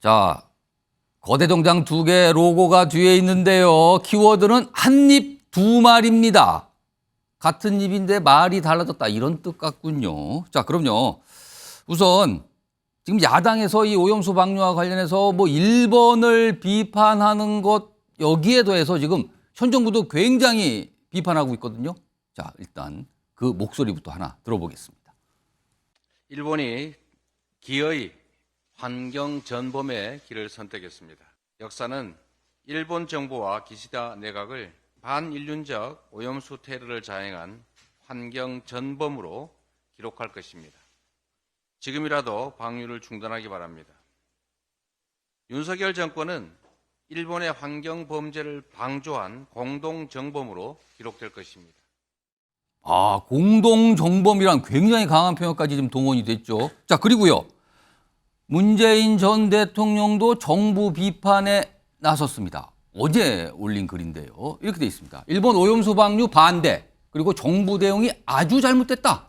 자, 거대동장 2개 로고가 뒤에 있는데요. 키워드는 한 입 두 말입니다. 같은 입인데 말이 달라졌다 이런 뜻 같군요. 자, 그럼요. 우선 지금 야당에서 이 오염수 방류와 관련해서 뭐 1번을 비판하는 것 여기에 더해서 지금 현 정부도 굉장히 비판하고 있거든요. 자, 일단 그 목소리부터 하나 들어보겠습니다. 일본이 기어이 환경 전범의 길을 선택했습니다. 역사는 일본 정부와 기시다 내각을 반인륜적 오염수 테러를 자행한 환경 전범으로 기록할 것입니다. 지금이라도 방류를 중단하기 바랍니다. 윤석열 정권은 일본의 환경 범죄를 방조한 공동 정범으로 기록될 것입니다. 아, 공동 정범이란 굉장히 강한 표현까지 지금 동원이 됐죠. 자, 그리고요. 문재인 전 대통령도 정부 비판에 나섰습니다. 어제 올린 글인데요. 이렇게 돼 있습니다. 일본 오염수 방류 반대, 그리고 정부 대응이 아주 잘못됐다.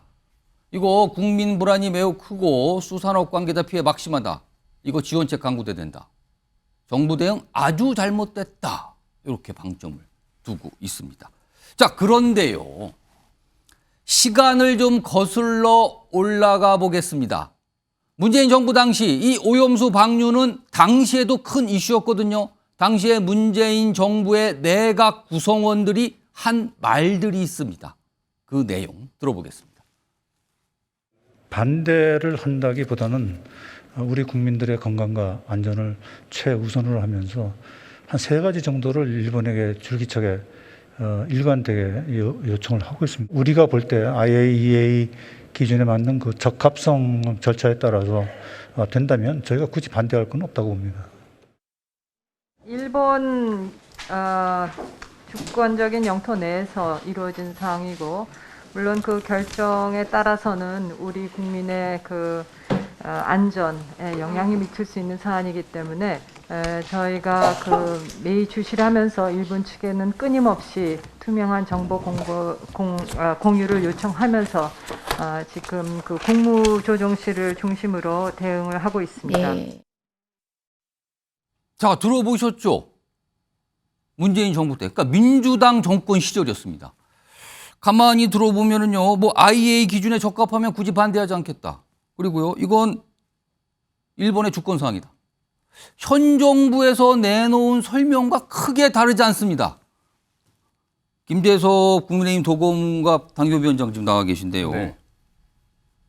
이거 국민 불안이 매우 크고 수산업 관계자 피해 막심하다. 이거 지원책 강구돼야 된다. 정부 대응 아주 잘못됐다. 이렇게 방점을 두고 있습니다. 자, 그런데요. 시간을 좀 거슬러 올라가 보겠습니다. 문재인 정부 당시 이 오염수 방류는 당시에도 큰 이슈였거든요. 당시에 문재인 정부의 내각 구성원들이 한 말들이 있습니다. 그 내용 들어보겠습니다. 반대를 한다기보다는 우리 국민들의 건강과 안전을 최우선으로 하면서 한 3가지 정도를 일본에게 줄기차게 일관되게 요청을 하고 있습니다. 우리가 볼 때 IAEA 기준에 맞는 그 적합성 절차에 따라서 된다면 저희가 굳이 반대할 건 없다고 봅니다. 일본 주권적인 영토 내에서 이루어진 사항이고, 물론 그 결정에 따라서는 우리 국민의 그 안전에 영향이 미칠 수 있는 사안이기 때문에 저희가 그 매의 주시를 하면서 일본 측에는 끊임없이 투명한 정보 공유를 요청하면서 지금 그 국무조정실을 중심으로 대응을 하고 있습니다. 네. 자, 들어보셨죠? 문재인 정부 때, 그러니까 민주당 정권 시절이었습니다. 가만히 들어보면은요, 뭐 IAEA 기준에 적합하면 굳이 반대하지 않겠다. 그리고요, 이건 일본의 주권 사항이다. 현 정부에서 내놓은 설명과 크게 다르지 않습니다. 김재석 국민의힘 도검갑 당협위원장 지금 나와 계신데요. 네.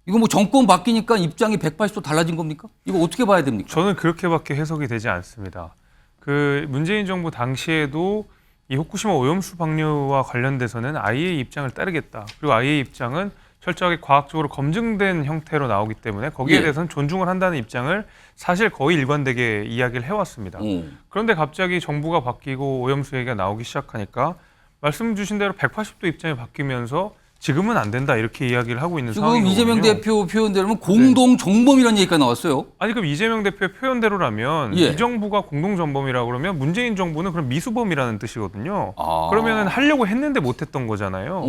이거 뭐 정권 바뀌니까 입장이 180도 달라진 겁니까? 이거 어떻게 봐야 됩니까? 저는 그렇게밖에 해석이 되지 않습니다. 그 문재인 정부 당시에도 이 후쿠시마 오염수 방류와 관련돼서는 IAEA 입장을 따르겠다. 그리고 IAEA 입장은 철저하게 과학적으로 검증된 형태로 나오기 때문에 거기에 대해서는 존중을 한다는 입장을 사실 거의 일관되게 이야기를 해왔습니다. 그런데 갑자기 정부가 바뀌고 오염수 얘기가 나오기 시작하니까 말씀 주신 대로 180도 입장이 바뀌면서 지금은 안 된다 이렇게 이야기를 하고 있는 지금 상황이거든요. 이재명 대표 표현대로는 공동 정범이라는 얘기가 나왔어요. 아니 그럼 이재명 대표의 표현대로라면 이 정부가 공동전범이라고 그러면 문재인 정부는 그럼 미수범이라는 뜻이거든요. 그러면 하려고 했는데 못했던 거잖아요.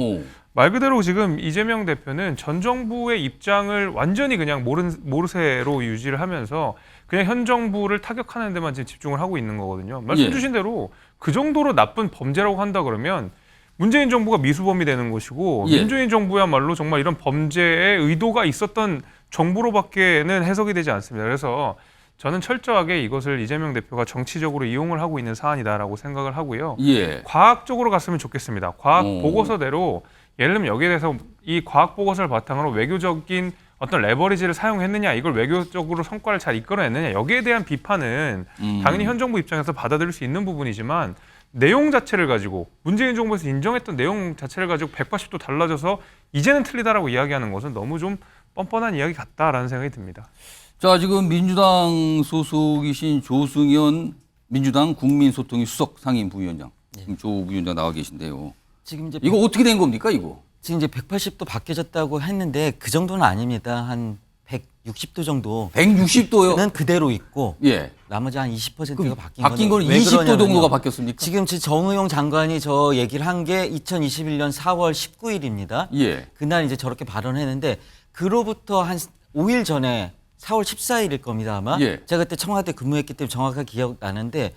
말 그대로 지금 이재명 대표는 전 정부의 입장을 완전히 그냥 모르쇠로 유지를 하면서 그냥 현 정부를 타격하는 데만 지금 집중을 하고 있는 거거든요. 말씀 주신 대로 그 정도로 나쁜 범죄라고 한다 그러면 문재인 정부가 미수범이 되는 것이고 문재인 정부야말로 정말 이런 범죄에 의도가 있었던 정부로밖에는 해석이 되지 않습니다. 그래서 저는 철저하게 이것을 이재명 대표가 정치적으로 이용을 하고 있는 사안이다라고 생각을 하고요. 과학적으로 갔으면 좋겠습니다. 과학 보고서대로 예를 들면 여기에 대해서 이 과학 보고서를 바탕으로 외교적인 어떤 레버리지를 사용했느냐, 이걸 외교적으로 성과를 잘 이끌어냈느냐, 여기에 대한 비판은 당연히 현 정부 입장에서 받아들일 수 있는 부분이지만 내용 자체를 가지고 문재인 정부에서 인정했던 내용 자체를 가지고 180도 달라져서 이제는 틀리다라고 이야기하는 것은 너무 좀 뻔뻔한 이야기 같다라는 생각이 듭니다. 자, 지금 민주당 소속이신 조승현 민주당 국민소통위 수석 상임 부위원장, 조 부위원장 나와 계신데요. 지금 이제 이거 어떻게 된 겁니까, 이거? 지금 이제 180도 바뀌어졌다고 했는데 그 정도는 아닙니다. 한 160도 정도. 160도요? 는 그대로 있고 나머지 한 20%가 바뀐 거는 20도 정도가 바뀌었습니까? 지금 정의용 장관이 저 얘기를 한 게 2021년 4월 19일입니다. 그날 이제 저렇게 발언했는데 그로부터 한 5일 전에 4월 14일일 겁니다 아마. 예. 제가 그때 청와대 근무했기 때문에 정확하게 기억나는데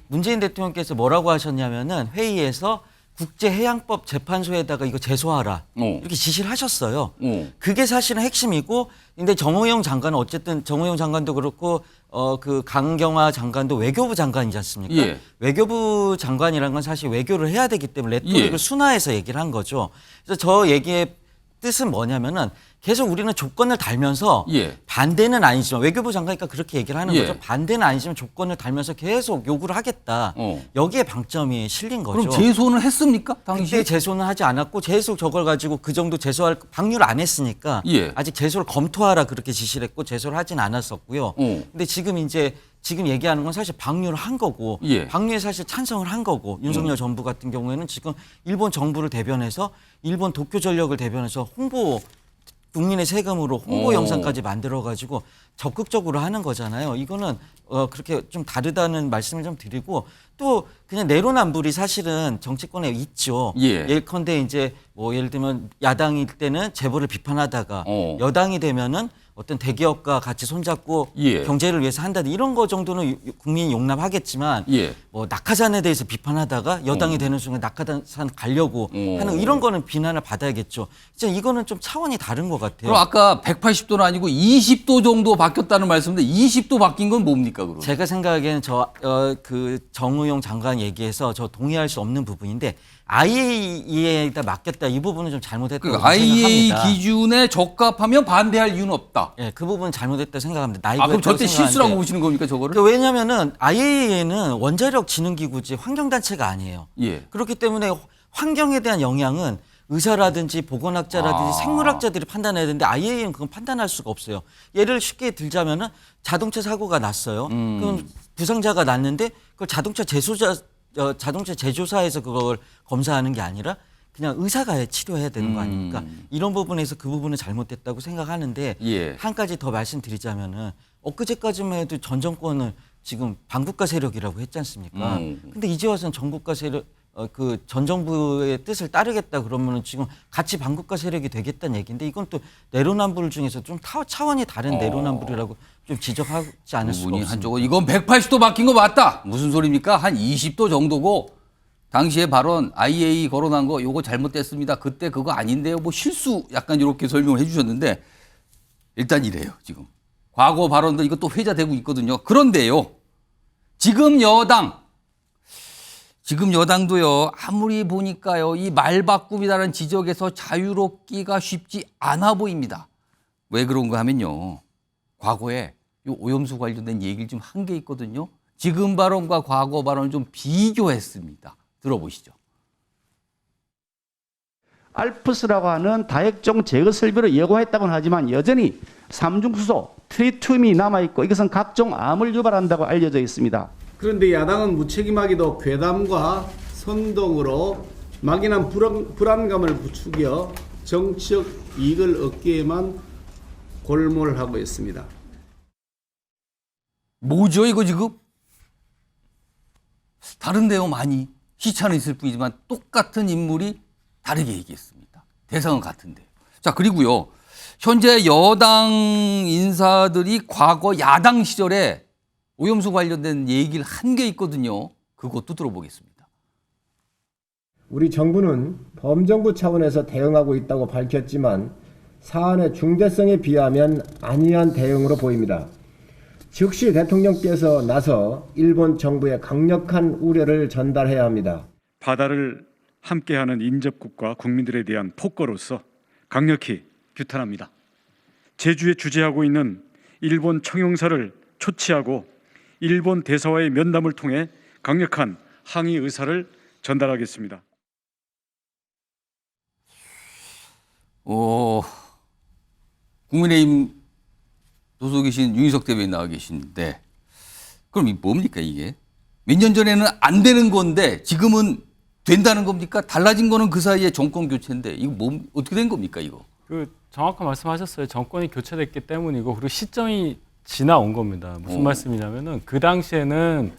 문재인 대통령께서 뭐라고 하셨냐면은 회의에서 국제해양법 재판소에다가 이거 제소하라 이렇게 지시를 하셨어요. 그게 사실은 핵심이고, 근데 정호영 장관은 어쨌든 정호영 장관도 그렇고 그 강경화 장관도 외교부 장관이지 않습니까? 예. 외교부 장관이란 건 사실 외교를 해야 되기 때문에 레토릭을 예. 순화해서 얘기를 한 거죠. 그래서 저 얘기의 뜻은 뭐냐면은 계속 우리는 조건을 달면서 예. 반대는 아니지만 외교부 장관이니까 그렇게 얘기를 하는 예. 거죠. 반대는 아니지만 조건을 달면서 계속 요구를 하겠다. 여기에 방점이 실린 거죠. 그럼 제소는 했습니까? 당시에? 그때 제소는 하지 않았고 계속 저걸 가지고 그 정도 제소할 방류를 안 했으니까 예. 아직 제소를 검토하라 그렇게 지시를 했고 제소를 하진 않았었고요. 근데 지금 얘기하는 건 사실 방류를 한 거고 예. 방류에 사실 찬성을 한 거고 윤석열 정부 같은 경우에는 지금 일본 정부를 대변해서 일본 도쿄전력을 대변해서 홍보 국민의 세금으로 홍보 영상까지 만들어가지고 적극적으로 하는 거잖아요. 이거는 그렇게 좀 다르다는 말씀을 좀 드리고 또 그냥 내로남불이 사실은 정치권에 있죠. 예. 예컨대 이제 뭐 예를 들면 야당일 때는 재벌을 비판하다가 여당이 되면은 어떤 대기업과 같이 손잡고 예. 경제를 위해서 한다든 이런 거 정도는 국민이 용납하겠지만 예. 뭐 낙하산에 대해서 비판하다가 여당이 되는 순간 낙하산 가려고 하는 이런 거는 비난을 받아야겠죠. 진짜 이거는 좀 차원이 다른 것 같아요. 그럼 아까 180도는 아니고 20도 정도 바뀌었다는 말씀인데 20도 바뀐 건 뭡니까 그럼? 제가 생각하기에는 그 정의용 장관 얘기에서 저 동의할 수 없는 부분인데 IAEA에다 맡겼다 이 부분은 좀 잘못했다고 그러니까 IAEA 생각합니다. 기준에 적합하면 반대할 이유는 없다. 예, 그 부분은 잘못했다고 생각합니다. 그럼 절대 실수라고 보시는 겁니까 저거를? 왜냐하면은 IAEA는 원자력 진흥기구지 환경단체가 아니에요. 예. 그렇기 때문에 환경에 대한 영향은 의사라든지 보건학자라든지 생물학자들이 판단해야 되는데 IAEA는 그건 판단할 수가 없어요. 예를 쉽게 들자면은 자동차 사고가 났어요. 그럼 부상자가 났는데 그걸 자동차 제조사에서 그걸 검사하는 게 아니라 그냥 의사가 치료해야 되는 거 아닙니까? 이런 부분에서 그 부분은 잘못됐다고 생각하는데 예. 한 가지 더 말씀드리자면은 엊그제까지만 해도 전 정권을 지금 반국가 세력이라고 했지 않습니까? 근데 이제 와서는 전국가 세력 그 전 정부의 뜻을 따르겠다 그러면은 지금 같이 반국가 세력이 되겠다는 얘기인데 이건 또 내로남불 중에서 좀 차원이 다른 내로남불이라고 좀 지적하지 않을 수가 없습니다. 한쪽은 이건 180도 바뀐 거 맞다. 무슨 소리입니까? 한 20도 정도고 당시에 발언 IAEA 거론한 거 요거 잘못됐습니다. 그때 그거 아닌데요. 뭐 실수 약간 이렇게 설명을 해 주셨는데 일단 이래요. 지금 과거 발언도 이것도 회자되고 있거든요. 그런데요. 지금 여당도요. 아무리 보니까요. 이 말바꿈이라는 지적에서 자유롭기가 쉽지 않아 보입니다. 왜 그런가 하면요. 과거에 이 오염수 관련된 얘기를 좀 한 게 있거든요. 지금 발언과 과거 발언을 좀 비교했습니다. 들어보시죠. 알프스라고 하는 다액종 제거 설비를 예고했다고는 하지만 여전히 삼중수소, 트리튬이 남아있고 이것은 각종 암을 유발한다고 알려져 있습니다. 그런데 야당은 무책임하게도 괴담과 선동으로 막연한 불안감을 부추겨 정치적 이익을 얻기에만 골몰하고 있습니다. 뭐죠 이거 지금? 다른데요 많이. 시차는 있을 뿐이지만 똑같은 인물이 다르게 얘기했습니다. 대상은 같은데요. 자 그리고요. 현재 여당 인사들이 과거 야당 시절에 오염수 관련된 얘기를 한 게 있거든요. 그것도 들어보겠습니다. 우리 정부는 범정부 차원에서 대응하고 있다고 밝혔지만 사안의 중대성에 비하면 안이한 대응으로 보입니다. 즉시 대통령께서 나서 일본 정부에 강력한 우려를 전달해야 합니다. 바다를 함께하는 인접국과 국민들에 대한 폭거로서 강력히 규탄합니다. 제주에 주재하고 있는 일본 청용사를 초치하고 일본 대사와의 면담을 통해 강력한 항의 의사를 전달하겠습니다. 국민의힘 소속이신 윤희석 대변인 나와 계신데 그럼 이 뭡니까 이게? 몇 년 전에는 안 되는 건데 지금은 된다는 겁니까? 달라진 거는 그 사이에 정권 교체인데 이거 어떻게 된 겁니까 이거? 그 정확한 말씀하셨어요. 정권이 교체됐기 때문이고 그리고 시점이 지나온 겁니다. 무슨 말씀이냐면은 그 당시에는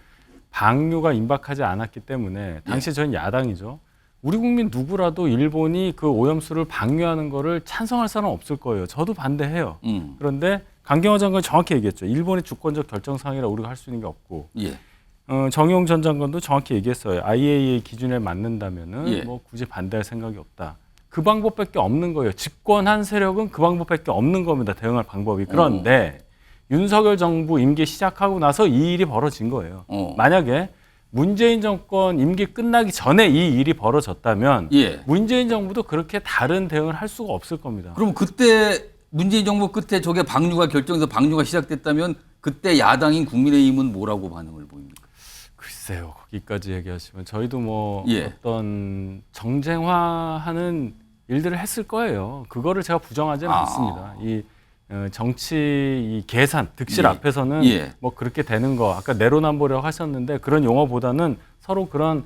방류가 임박하지 않았기 때문에 당시에 저는 야당이죠. 우리 국민 누구라도 일본이 그 오염수를 방류하는 거를 찬성할 사람은 없을 거예요. 저도 반대해요. 그런데 강경화 장관이 정확히 얘기했죠. 일본의 주권적 결정사항이라 우리가 할 수 있는 게 없고. 예. 정용 전 장관도 정확히 얘기했어요. IAEA 기준에 맞는다면은 예. 뭐 굳이 반대할 생각이 없다. 그 방법밖에 없는 거예요. 집권한 세력은 그 방법밖에 없는 겁니다. 대응할 방법이. 그런데 윤석열 정부 임기 시작하고 나서 이 일이 벌어진 거예요. 만약에 문재인 정권 임기 끝나기 전에 이 일이 벌어졌다면 예. 문재인 정부도 그렇게 다른 대응을 할 수가 없을 겁니다. 그럼 그때 문재인 정부 끝에 저게 방류가 결정해서 방류가 시작됐다면 그때 야당인 국민의힘은 뭐라고 반응을 보입니까? 글쎄요, 거기까지 얘기하시면 저희도 뭐 예. 어떤 정쟁화하는 일들을 했을 거예요. 그거를 제가 부정하지는 않습니다. 이 정치 이 계산, 득실 예. 앞에서는 예. 뭐 그렇게 되는 거 아까 내로남불이라고 하셨는데 그런 용어보다는 서로 그런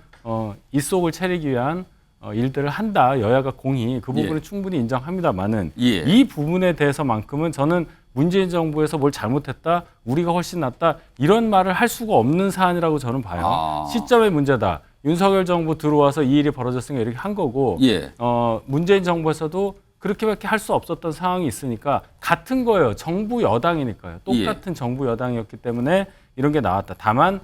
입속을 차리기 위한 일들을 한다. 여야가 공히 그 부분은 예. 충분히 인정합니다만은 예. 이 부분에 대해서만큼은 저는 문재인 정부에서 뭘 잘못했다, 우리가 훨씬 낫다 이런 말을 할 수가 없는 사안이라고 저는 봐요. 시점의 문제다. 윤석열 정부 들어와서 이 일이 벌어졌으니까 이렇게 한 거고 예. 문재인 정부에서도 그렇게밖에 할 수 없었던 상황이 있으니까 같은 거예요. 정부 여당이니까요. 똑같은 정부 여당이었기 때문에 이런 게 나왔다. 다만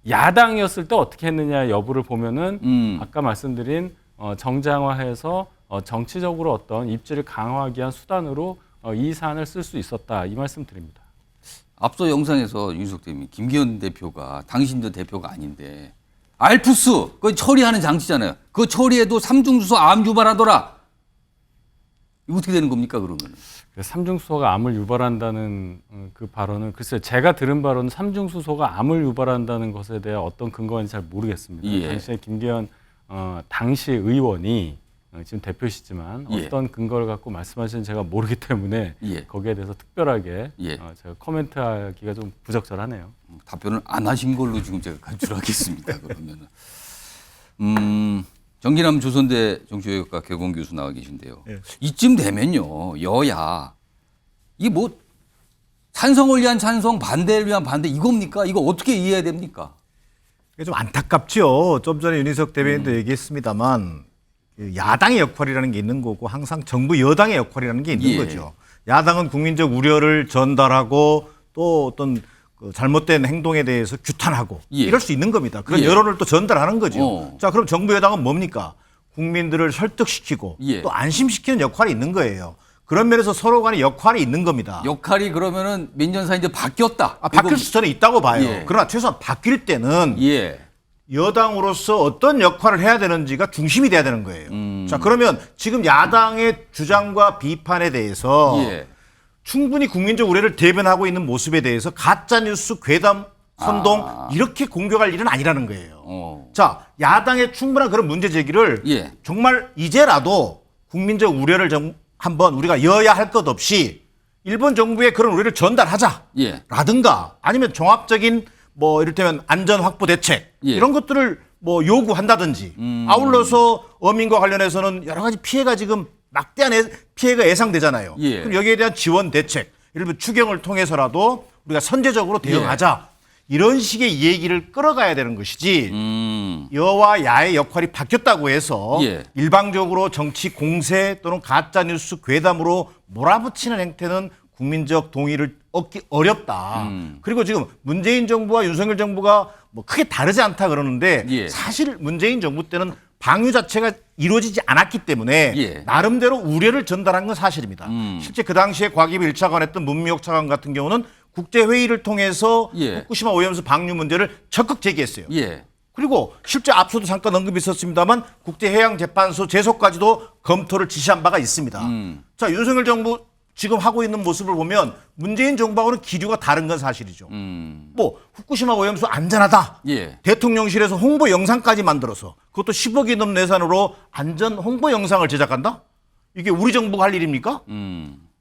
야당이었을 때 어떻게 했느냐 여부를 보면은 아까 말씀드린 정장화해서 정치적으로 어떤 입지를 강화하기 위한 수단으로 이 사안을 쓸 수 있었다. 이 말씀 드립니다. 앞서 영상에서 윤석 대표님, 김기현 대표가 당신도 대표가 아닌데 알프스 그거 처리하는 장치잖아요. 그거 처리해도 삼중수소 암 유발하더라. 이거 어떻게 되는 겁니까 그러면? 삼중수소가 암을 유발한다는 그 발언은 글쎄요. 제가 들은 바로는 삼중수소가 암을 유발한다는 것에 대한 어떤 근거인지 잘 모르겠습니다. 예. 당시에 김기현 당시 의원이 지금 대표시지만 예. 어떤 근거를 갖고 말씀하시는지 제가 모르기 때문에 예. 거기에 대해서 특별하게 예. 제가 코멘트하기가 좀 부적절하네요. 답변을 안 하신 걸로 지금 제가 간주하겠습니다. 그러면은 정기남 조선대 정치외교과 개공 교수 나와 계신데요. 예. 이쯤 되면요 여야 이게 뭐 찬성을 위한 찬성, 반대를 위한 반대 이겁니까? 이거 어떻게 이해해야 됩니까? 이게 좀 안타깝죠. 좀 전에 윤희석 대변인도 얘기했습니다만 야당의 역할이라는 게 있는 거고 항상 정부 여당의 역할이라는 게 있는 예. 거죠. 야당은 국민적 우려를 전달하고 또 어떤 그 잘못된 행동에 대해서 규탄하고 예. 이럴 수 있는 겁니다. 그런 예. 여론을 또 전달하는 거죠. 자, 그럼 정부 여당은 뭡니까? 국민들을 설득시키고 예. 또 안심시키는 역할이 있는 거예요. 그런 면에서 서로 간의 역할이 있는 겁니다. 역할이 그러면은 몇 년 사이 이제 바뀌었다. 바뀔 수 저는 있다고 봐요. 예. 그러나 최소한 바뀔 때는 예. 여당으로서 어떤 역할을 해야 되는지가 중심이 돼야 되는 거예요. 자, 그러면 지금 야당의 주장과 비판에 대해서 예. 충분히 국민적 우려를 대변하고 있는 모습에 대해서 가짜뉴스, 괴담, 선동 이렇게 공격할 일은 아니라는 거예요. 자, 야당의 충분한 그런 문제 제기를 예. 정말 이제라도 국민적 우려를 한번 우리가 여야 할 것 없이 일본 정부에 그런 우려를 전달하자. 예. 라든가 아니면 종합적인 뭐 이를테면 안전 확보 대책 예. 이런 것들을 뭐 요구한다든지 아울러서 어민과 관련해서는 여러 가지 피해가 지금 막대한 피해가 예상되잖아요. 예. 그럼 여기에 대한 지원 대책, 예를 들면 추경을 통해서라도 우리가 선제적으로 대응하자. 이런 식의 얘기를 끌어가야 되는 것이지 여와 야의 역할이 바뀌었다고 해서 예. 일방적으로 정치 공세 또는 가짜뉴스 괴담으로 몰아붙이는 행태는 국민적 동의를 얻기 어렵다. 그리고 지금 문재인 정부와 윤석열 정부가 뭐 크게 다르지 않다 그러는데 예. 사실 문재인 정부 때는 방류 자체가 이루어지지 않았기 때문에 예. 나름대로 우려를 전달한 건 사실입니다. 실제 그 당시에 과기부 1차관 했던 문미옥 차관 같은 경우는 국제회의를 통해서 예. 후쿠시마 오염수 방류 문제를 적극 제기했어요. 예. 그리고 실제 앞서도 잠깐 언급이 있었습니다만 국제해양재판소 제소까지도 검토를 지시한 바가 있습니다. 자, 윤석열 정부 지금 하고 있는 모습을 보면 문재인 정부하고는 기류가 다른 건 사실이죠. 뭐 후쿠시마 오염수 안전하다. 예. 대통령실에서 홍보 영상까지 만들어서 그것도 10억이 넘는 예산으로 안전 홍보 영상을 제작한다? 이게 우리 정부가 할 일입니까?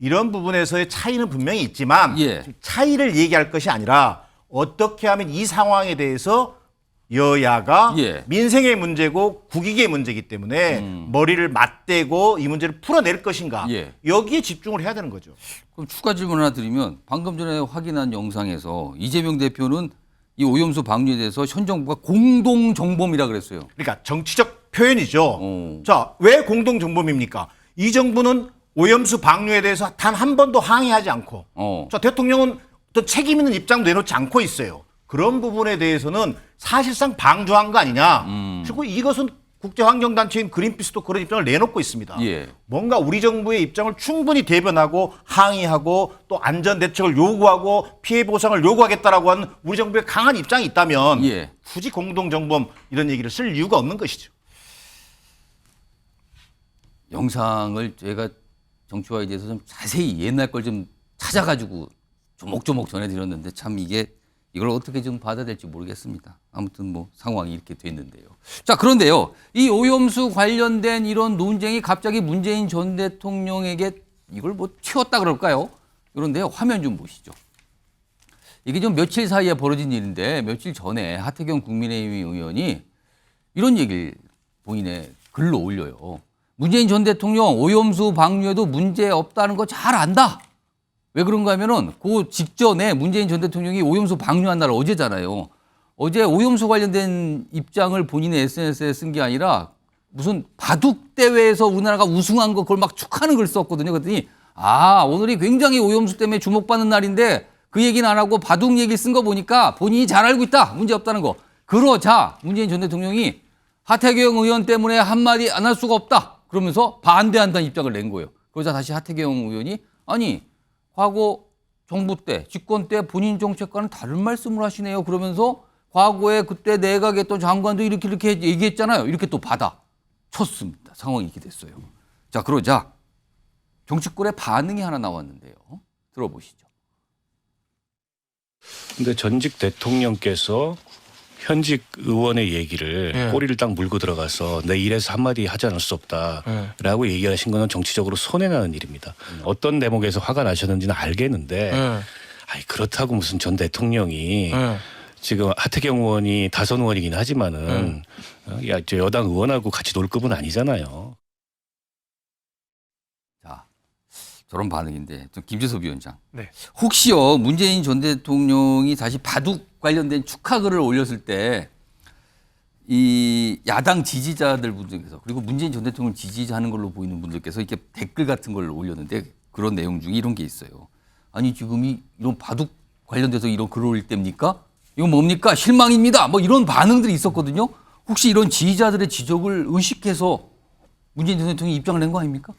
이런 부분에서의 차이는 분명히 있지만 예. 차이를 얘기할 것이 아니라 어떻게 하면 이 상황에 대해서 여야가 예. 민생의 문제고 국익의 문제이기 때문에 머리를 맞대고 이 문제를 풀어낼 것인가 예. 여기에 집중을 해야 되는 거죠. 그럼 추가 질문 하나 드리면 방금 전에 확인한 영상에서 이재명 대표는 이 오염수 방류에 대해서 현 정부가 공동 정범이라 그랬어요. 그러니까 정치적 표현이죠. 자, 왜 공동 정범입니까? 이 정부는 오염수 방류에 대해서 단 한 번도 항의하지 않고 자, 대통령은 또 책임 있는 입장도 내놓지 않고 있어요. 그런 부분에 대해서는 사실상 방조한 거 아니냐. 그리고 이것은 국제환경단체인 그린피스도 그런 입장을 내놓고 있습니다. 예. 뭔가 우리 정부의 입장을 충분히 대변하고 항의하고 또 안전대책을 요구하고 피해 보상을 요구하겠다라고 하는 우리 정부의 강한 입장이 있다면 예. 굳이 공동정범 이런 얘기를 쓸 이유가 없는 것이죠. 영상을 제가 정치화에 대해서 좀 자세히 옛날 걸 좀 찾아가지고 조목조목 전해드렸는데 참 이걸 어떻게 좀 받아야 될지 모르겠습니다. 아무튼 뭐 상황이 이렇게 됐는데요. 자, 그런데요. 이 오염수 관련된 이런 논쟁이 갑자기 문재인 전 대통령에게 이걸 뭐 튀었다 그럴까요? 그런데요. 화면 좀 보시죠. 이게 좀 며칠 사이에 벌어진 일인데 며칠 전에 하태경 국민의힘 의원이 이런 얘기를 본인의 글로 올려요. 문재인 전 대통령 오염수 방류에도 문제 없다는 거 잘 안다. 왜 그런가 하면은 그 직전에 문재인 전 대통령이 오염수 방류한 날 어제잖아요. 어제 오염수 관련된 입장을 본인의 SNS에 쓴 게 아니라 무슨 바둑 대회에서 우리나라가 우승한 거 그걸 막 축하하는 걸 썼거든요. 그랬더니 오늘이 굉장히 오염수 때문에 주목받는 날인데 그 얘기는 안 하고 바둑 얘기 쓴 거 보니까 본인이 잘 알고 있다. 문제 없다는 거. 그러자 문재인 전 대통령이 하태경 의원 때문에 한마디 안 할 수가 없다. 그러면서 반대한다는 입장을 낸 거예요. 그러자 다시 하태경 의원이 과거 정부 때, 집권 때 본인 정책과는 다른 말씀을 하시네요. 그러면서 과거에 그때 내각에 했던 장관도 이렇게 얘기했잖아요. 이렇게 또 받아쳤습니다. 상황이 이렇게 됐어요. 자, 그러자 정치권의 반응이 하나 나왔는데요. 들어보시죠. 근데 전직 대통령께서 현직 의원의 얘기를 꼬리를 딱 물고 들어가서 내 일에서 한마디 하지 않을 수 없다라고 얘기하신 거는 정치적으로 손해나는 일입니다. 어떤 대목에서 화가 나셨는지는 알겠는데 그렇다고 무슨 전 대통령이 지금 하태경 의원이 다선 의원이긴 하지만은 저 여당 의원하고 같이 놀 급은 아니잖아요. 자, 저런 반응인데 김재섭 위원장. 네. 혹시요 문재인 전 대통령이 다시 바둑 관련된 축하글을 올렸을 때 이 야당 지지자들 분들께서 그리고 문재인 전 대통령을 지지하는 걸로 보이는 분들께서 이렇게 댓글 같은 걸 올렸는데 그런 내용 중에 이런 게 있어요. 아니 지금이 이런 바둑 관련돼서 이런 글을 올릴 때입니까? 이건 뭡니까? 실망입니다. 뭐 이런 반응들이 있었거든요. 혹시 이런 지지자들의 지적을 의식해서 문재인 전 대통령이 입장을 낸 거 아닙니까?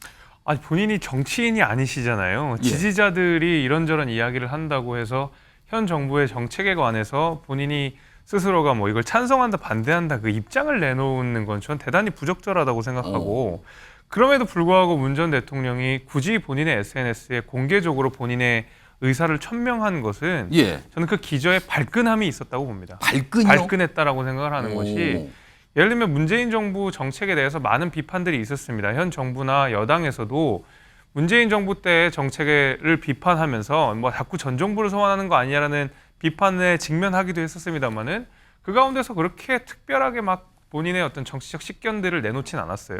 아니 본인이 정치인이 아니시잖아요. 지지자들이 이런저런 이야기를 한다고 해서 현 정부의 정책에 관해서 본인이 스스로가 뭐 이걸 찬성한다 반대한다 그 입장을 내놓는 건 저는 대단히 부적절하다고 생각하고 그럼에도 불구하고 문 전 대통령이 굳이 본인의 SNS에 공개적으로 본인의 의사를 천명한 것은 저는 그 기저에 발끈함이 있었다고 봅니다. 발끈이요? 발끈했다라고 생각을 하는 것이 예를 들면 문재인 정부 정책에 대해서 많은 비판들이 있었습니다. 현 정부나 여당에서도 문재인 정부 때의 정책을 비판하면서 뭐 자꾸 전 정부를 소환하는 거 아니냐라는 비판에 직면하기도 했었습니다만은 그 가운데서 그렇게 특별하게 막 본인의 어떤 정치적 식견들을 내놓진 않았어요.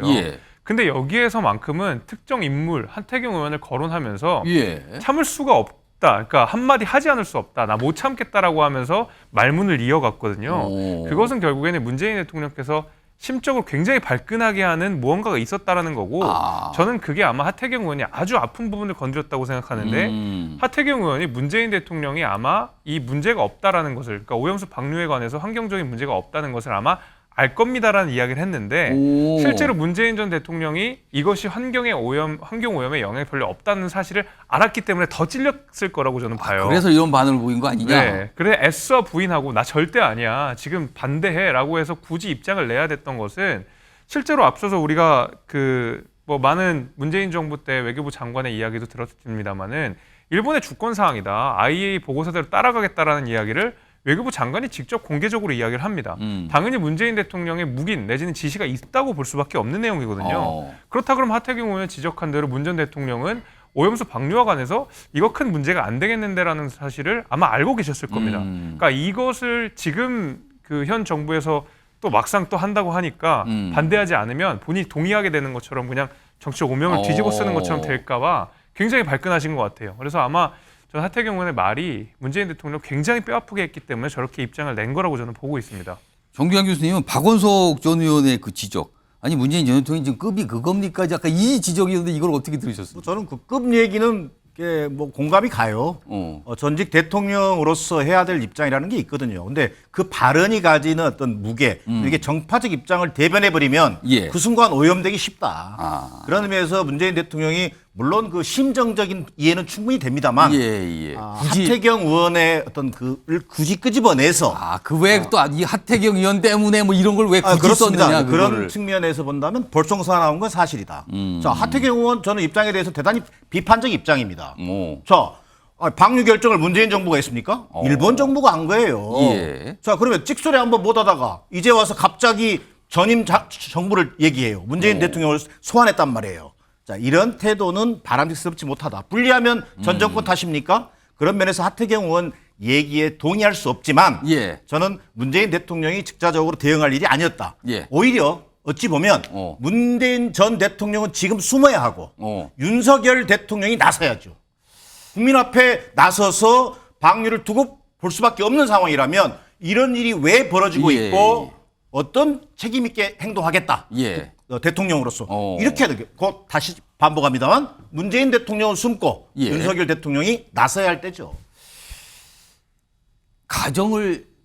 근데 여기에서만큼은 특정 인물 하태경 의원을 거론하면서 참을 수가 없다. 그러니까 한마디 하지 않을 수 없다. 나 못 참겠다라고 하면서 말문을 이어갔거든요. 그것은 결국에는 문재인 대통령께서 심적으로 굉장히 발끈하게 하는 무언가가 있었다라는 거고 저는 그게 아마 하태경 의원이 아주 아픈 부분을 건드렸다고 생각하는데 하태경 의원이 문재인 대통령이 아마 이 문제가 없다라는 것을 그러니까 오염수 방류에 관해서 환경적인 문제가 없다는 것을 아마 알 겁니다라는 이야기를 했는데 실제로 문재인 전 대통령이 이것이 환경 오염에 영향이 별로 없다는 사실을 알았기 때문에 더 찔렸을 거라고 저는 봐요. 그래서 이런 반응을 보인 거 아니냐? 네. 그래 애써 부인하고 나 절대 아니야. 지금 반대해라고 해서 굳이 입장을 내야 됐던 것은 실제로 앞서서 우리가 뭐 많은 문재인 정부 때 외교부 장관의 이야기도 들었습니다만은 일본의 주권 사항이다. IAEA 보고서대로 따라가겠다라는 이야기를 외교부 장관이 직접 공개적으로 이야기를 합니다. 당연히 문재인 대통령의 묵인 내지는 지시가 있다고 볼 수밖에 없는 내용이거든요. 그렇다 그러면 하태경 의원이 지적한 대로 문 전 대통령은 오염수 방류와 관해서 이거 큰 문제가 안 되겠는데라는 사실을 아마 알고 계셨을 겁니다. 그러니까 이것을 지금 그 현 정부에서 또 막상 또 한다고 하니까 반대하지 않으면 본인이 동의하게 되는 것처럼 그냥 정치적 오명을 뒤집어 쓰는 것처럼 될까 봐 굉장히 발끈하신 것 같아요. 그래서 아마 저는 하태경 의원의 말이 문재인 대통령을 굉장히 뼈아프게 했기 때문에 저렇게 입장을 낸 거라고 저는 보고 있습니다. 정규환 교수님은 박원석 전 의원의 그 지적, 아니 문재인 전 대통령이 지금 급이 그겁니까? 약간 이 지적이었는데 이걸 어떻게 들으셨습니까? 저는 그 급 얘기는 뭐 공감이 가요. 전직 대통령으로서 해야 될 입장이라는 게 있거든요. 근데 그 발언이 가지는 어떤 무게, 이게 정파적 입장을 대변해버리면 예. 그 순간 오염되기 쉽다. 아. 그런 의미에서 문재인 대통령이 물론 그 심정적인 이해는 충분히 됩니다만 예. 굳이 하태경 의원의 어떤 그를 굳이 끄집어내서 그 왜 또 이 하태경 의원 때문에 뭐 이런 걸 왜 굳이 그렇습니다. 썼느냐 그런 그거를. 측면에서 본다면 벌송사 나온 건 사실이다. 자, 하태경 의원 저는 입장에 대해서 대단히 비판적 입장입니다. 자, 방류 결정을 문재인 정부가 했습니까? 일본 정부가 한 거예요. 예. 자, 그러면 찍소리 한번 못 하다가 이제 와서 갑자기 전임 정부를 얘기해요. 문재인 대통령을 소환했단 말이에요. 자, 이런 태도는 바람직스럽지 못하다. 분리하면 전 정권 탓입니까? 그런 면에서 하태경 의원 얘기에 동의할 수 없지만 예. 저는 문재인 대통령이 직접적으로 대응할 일이 아니었다. 예. 오히려 어찌 보면 문재인 전 대통령은 지금 숨어야 하고 윤석열 대통령이 나서야죠. 국민 앞에 나서서 방류를 두고 볼 수밖에 없는 상황이라면 이런 일이 왜 벌어지고 예. 있고 어떤 책임 있게 행동하겠다. 예. 대통령으로서 이렇게 해야 되겠고 곧 다시 반복합니다만 문재인 대통령은 숨고 예. 윤석열 대통령이 나서야 할 때죠.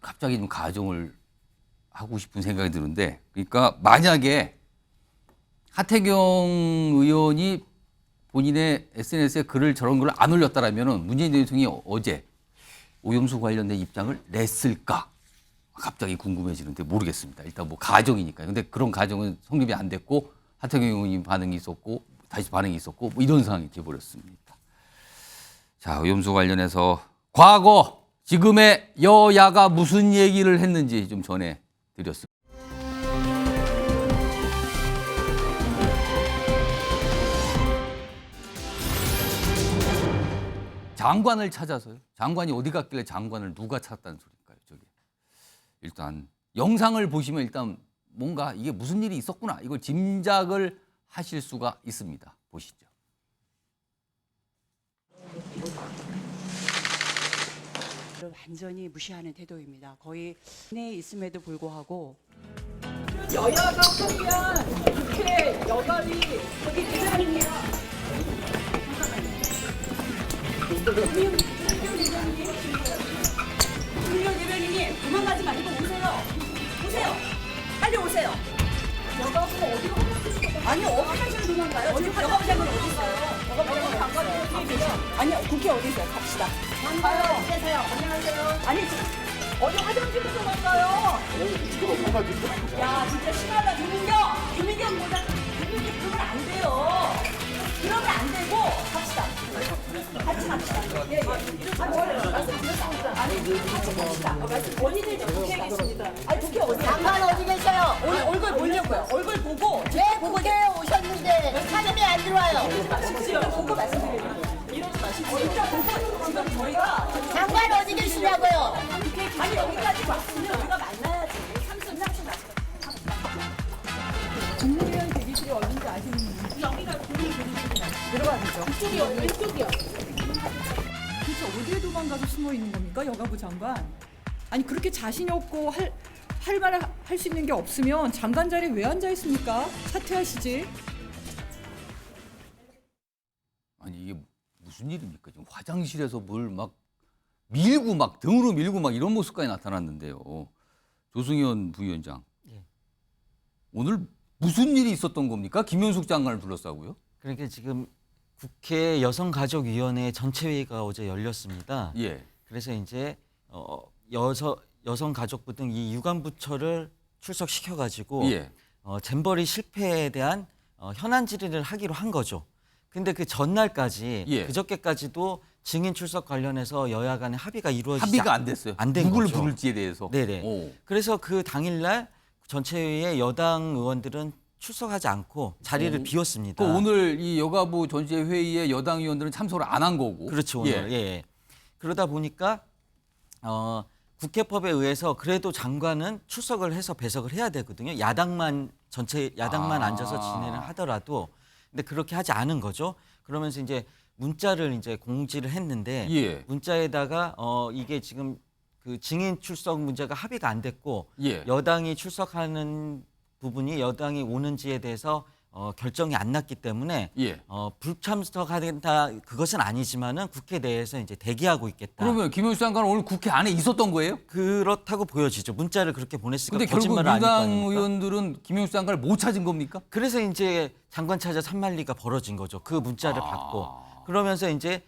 갑자기 좀 가정을 하고 싶은 생각이 드는데, 그러니까 만약에 하태경 의원이 본인의 SNS에 저런 글을 안 올렸다라면은 문재인 대통령이 어제 오염수 관련된 입장을 냈을까? 갑자기 궁금해지는데 모르겠습니다. 일단 뭐 가정이니까요. 근데 그런 가정은 성립이 안 됐고 하태경 의원님 반응이 있었고 다시 반응이 있었고 뭐 이런 상황이 돼버렸습니다. 자, 오염수 관련해서 과거 지금의 여야가 무슨 얘기를 했는지 좀 전해드렸습니다. 장관을 찾아서요. 장관이 어디 갔길래 장관을 누가 찾았다는 소리일까요? 저게. 일단 영상을 보시면 일단 뭔가 이게 무슨 일이 있었구나 이걸 짐작을 하실 수가 있습니다. 보시죠. 완전히 무시하는 태도입니다. 거의 내에 있음에도 불구하고 여야가 소리한 국회 여당이 여기 대장입니다. 김민경 대변인님 도망가지 말고 오세요. 오세요. 빨리 오세요. 여가부 어디로 가셨어요? 아니 어디 가시는 도망가요? 어디 여가부장은 어디 있어요? 여가부장은 장관님 아니 국회 어디 있어요? 갑시다. 가요. 계세요. 안녕하세요. 아니 어디 화장실로 도망가요? 야 진짜 심하다. 김민경보다 김민경 그러면 안 돼요. 그러면 안 되고 갑시다. 같이 갑시다. 예. 말씀드렸습니다. 아니 같이 갑시다. 본인들 좀 국회에 계십니다. 아니 국회 어디? 장관 어디 계세요? 얼굴 보려고요. 얼굴 보고 왜 국회에 오셨는데 사람이 안 들어와요? 마십시오. 보고 말씀드리려고. 이러지 마십시오. 진짜 보고 지금 저희가 장관 어디 계시냐고요? 아니 여기까지 왔으면 우리가 만나야지. 30 마시고. 국무위원 대기실이 어딘지 아시는 분? 여기가 국무위원 대기실이나 들어가 되죠. 이쪽이요. 왼쪽이요. 도대체 어디에 도망가서 숨어 있는 겁니까, 여가부 장관? 아니 그렇게 자신이 없고 할 말을 할 수 있는 게 없으면 장관 자리에 왜 앉아 있습니까? 사퇴하시지. 아니 이게 무슨 일입니까? 지금 화장실에서 뭘 막 밀고 막 등으로 밀고 막 이런 모습까지 나타났는데요. 조승현 부위원장. 예. 오늘 무슨 일이 있었던 겁니까? 김현숙 장관을 불렀다고요? 그러니까 지금 국회 여성가족위원회 전체 회의가 어제 열렸습니다. 예. 그래서 이제 여성가족부 등 이 유관부처를 출석시켜가지고 예. 잼버리 실패에 대한 현안 질의를 하기로 한 거죠. 근데 그 전날까지 예. 그저께까지도 증인 출석 관련해서 여야 간의 합의가 이루어지지 합의가 안 됐어요. 안 된 누구를 거죠. 부를지에 대해서. 네네. 오. 그래서 그 당일날 전체 회의에 여당 의원들은 출석하지 않고 자리를 비웠습니다. 오늘 이 여가부 전체 회의에 여당 의원들은 참석을 안 한 거고. 그렇죠. 오늘. 예. 그러다 보니까 국회법에 의해서 그래도 장관은 출석을 해서 배석을 해야 되거든요. 전체 야당만 앉아서 진행을 하더라도. 근데 그렇게 하지 않은 거죠. 그러면서 이제 문자를 이제 공지를 했는데 예. 문자에다가 이게 지금 그 증인 출석 문제가 합의가 안 됐고 예. 여당이 출석하는 부분이 여당이 오는지에 대해서 결정이 안 났기 때문에 예. 불참석하다 그것은 아니지만은 국회 내에서 이제 대기하고 있겠다. 그러면 김영수 장관은 오늘 국회 안에 있었던 거예요? 그렇다고 보여지죠. 문자를 그렇게 보냈으니까 근데 결국 거짓말을 민주당 아닐 거 아닙니까? 의원들은 김영수 장관을 못 찾은 겁니까? 그래서 이제 장관 찾아 산만리가 벌어진 거죠. 그 문자를 받고 그러면서 이제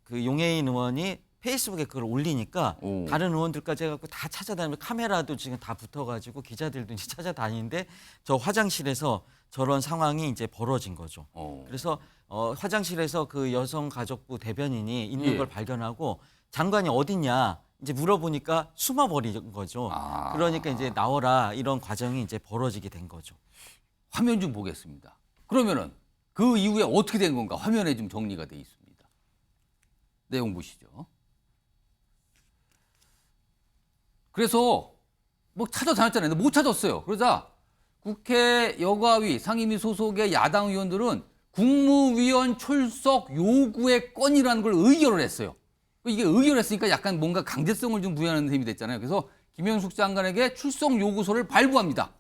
그 용해인 의원이 페이스북에 그걸 올리니까 다른 의원들까지 해갖고 다 찾아다니면 카메라도 지금 다 붙어가지고 기자들도 이제 찾아다니는데 저 화장실에서 저런 상황이 이제 벌어진 거죠. 그래서 화장실에서 그 여성가족부 대변인이 있는 예. 걸 발견하고 장관이 어딨냐 이제 물어보니까 숨어버린 거죠. 그러니까 이제 나와라 이런 과정이 이제 벌어지게 된 거죠. 화면 좀 보겠습니다. 그러면은 그 이후에 어떻게 된 건가 화면에 좀 정리가 돼 있습니다. 내용 보시죠. 그래서 뭐 찾아다녔잖아요. 근데 못 찾았어요. 그러자 국회 여가위 상임위 소속의 야당 의원들은 국무위원 출석 요구의 건이라는 걸 의결을 했어요. 이게 의결했으니까 약간 뭔가 강제성을 좀 부여하는 셈이 됐잖아요. 그래서 김영숙 장관에게 출석 요구서를 발부합니다.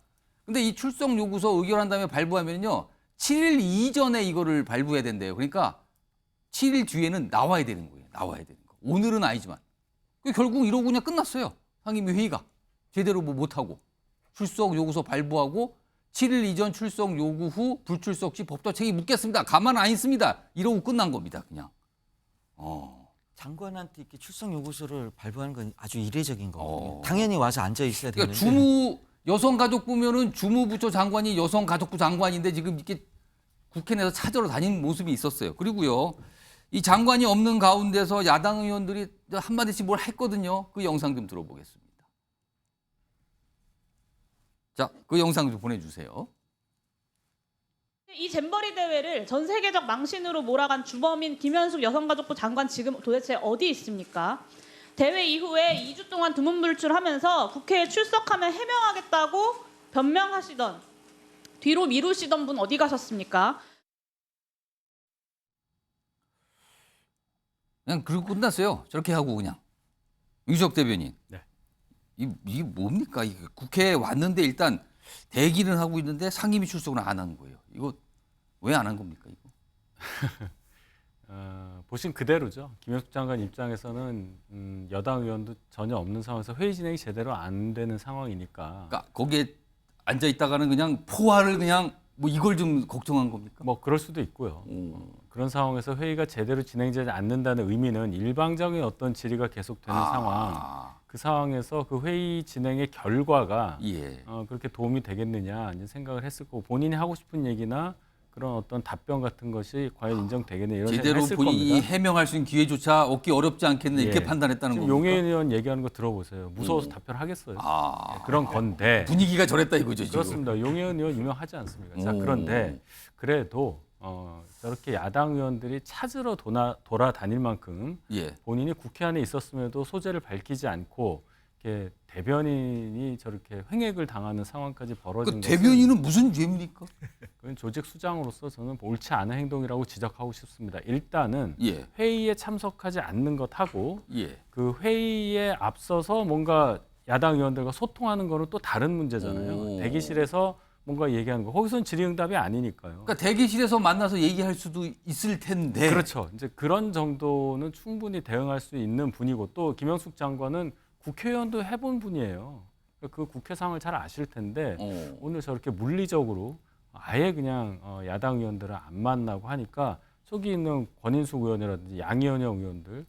근데 이 출석 요구서 의결한 다음에 발부하면요. 7일 이전에 이거를 발부해야 된대요. 그러니까 7일 뒤에는 나와야 되는 거예요. 나와야 되는 거. 오늘은 아니지만. 결국 이러고 그냥 끝났어요. 상임위 회의가. 제대로 뭐 못하고. 출석 요구서 발부하고 7일 이전 출석 요구 후 불출석 시 법적 책임 묻겠습니다. 가만 안 있습니다. 이러고 끝난 겁니다. 그냥. 장관한테 이렇게 출석 요구서를 발부하는 건 아주 이례적인 거거든요. 당연히 와서 앉아 있어야 그러니까 되는데. 여성가족부면은 주무부처 장관이 여성가족부 장관인데 지금 이렇게 국회 내에서 찾으러 다니는 모습이 있었어요. 그리고요. 이 장관이 없는 가운데서 야당 의원들이 한마디씩 뭘 했거든요. 그 영상 좀 들어보겠습니다. 자, 그 영상 좀 보내주세요. 이 잼버리 대회를 전 세계적 망신으로 몰아간 주범인 김현숙 여성가족부 장관 지금 도대체 어디 있습니까? 대회 이후에 2주 동안 두문불출하면서 국회에 출석하면 해명하겠다고 변명하시던 뒤로 미루시던 분 어디 가셨습니까? 그냥 그러고 끝났어요. 저렇게 하고 그냥. 유석 대변인. 네. 이게 뭡니까? 이게 국회에 왔는데 일단 대기는 하고 있는데 상임위 출석은 안 하는 거예요. 이거 왜 안 한 겁니까? 이거? 보신 그대로죠. 김영숙 장관 입장에서는 여당 의원도 전혀 없는 상황에서 회의 진행이 제대로 안 되는 상황이니까. 그러니까 거기에 앉아 있다가는 그냥 포화를 그냥 뭐 이걸 좀 걱정한 겁니까? 뭐 그럴 수도 있고요. 그런 상황에서 회의가 제대로 진행되지 않는다는 의미는 일방적인 어떤 질의가 계속되는 상황. 그 상황에서 그 회의 진행의 결과가 그렇게 도움이 되겠느냐 이제 생각을 했을 거고 본인이 하고 싶은 얘기나 그런 어떤 답변 같은 것이 과연 인정되겠느냐 이런 생각을 제대로 했을 본인이 겁니다. 해명할 수 있는 기회조차 얻기 어렵지 않겠느냐 이렇게 판단했다는 겁니까? 용해인 의원 얘기하는 거 들어보세요. 무서워서 답변하겠어요. 그런 건데 분위기가 저랬다 이거죠. 지금. 그렇습니다. 용해인 의원 유명하지 않습니까? 자, 그런데 그래도 저렇게 야당 의원들이 찾으러 돌아다닐 만큼 본인이 국회 안에 있었음에도 소재를 밝히지 않고 이렇게 대변인이 저렇게 횡액을 당하는 상황까지 벌어진 것은 대변인은 무슨 죄입니까? 그건 조직 수장으로서 저는 옳지 않은 행동이라고 지적하고 싶습니다. 일단은 회의에 참석하지 않는 것하고 그 회의에 앞서서 뭔가 야당 의원들과 소통하는 거는 또 다른 문제잖아요. 대기실에서 뭔가 얘기하는 거. 거기서는 질의응답이 아니니까요. 그러니까 대기실에서 만나서 얘기할 수도 있을 텐데. 그렇죠. 이제 그런 정도는 충분히 대응할 수 있는 분이고 또 김영숙 장관은 국회의원도 해본 분이에요. 그 국회 상황을 잘 아실 텐데 오늘 저렇게 물리적으로 아예 그냥 야당 의원들을 안 만나고 하니까 저기 있는 권인숙 의원이라든지 양희은영 의원들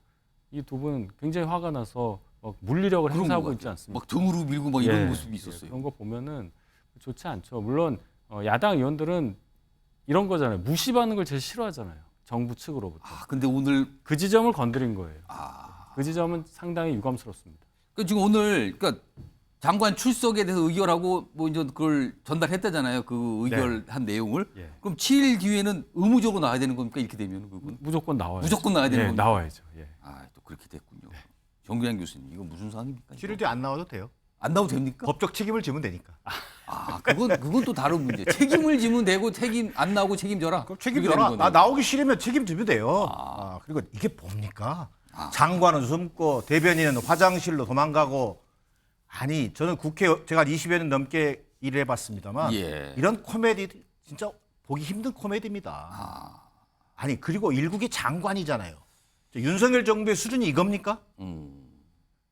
이 두 분 굉장히 화가 나서 막 물리력을 행사하고 있지 않습니까? 막 등으로 밀고 막 이런 모습이 있었어요. 그런 거 보면은 좋지 않죠. 물론 야당 의원들은 이런 거잖아요. 무시받는 걸 제일 싫어하잖아요. 정부 측으로부터. 근데 오늘 그 지점을 건드린 거예요. 그 지점은 상당히 유감스럽습니다. 지금 오늘 그러니까 장관 출석에 대해서 의결하고 뭐 이제 그걸 전달했다잖아요. 그 의결한 내용을. 그럼 7일 뒤에는 의무적으로 나와야 되는 겁니까? 이렇게 되면 그건 무조건 나와요. 무조건 나와야 되는 겁니까? 나와야죠. 또 그렇게 됐군요. 정규환 교수님, 이거 무슨 상황입니까? 7일 뒤에 안 나와도 돼요. 안 나와도 됩니까? 법적 책임을 지면 되니까. 그건 또 다른 문제. 책임을 지면 되고 책임 안 나오고 책임져라. 그럼 책임져라. 나 나오기 싫으면 책임지면 돼요. 그리고 이게 뭡니까? 장관은 숨고 대변인은 화장실로 도망가고 아니 저는 국회 제가 20여 년 넘게 일을 해봤습니다만 이런 코미디 진짜 보기 힘든 코미디입니다. 아니 그리고 일국의 장관이잖아요. 윤석열 정부의 수준이 이겁니까?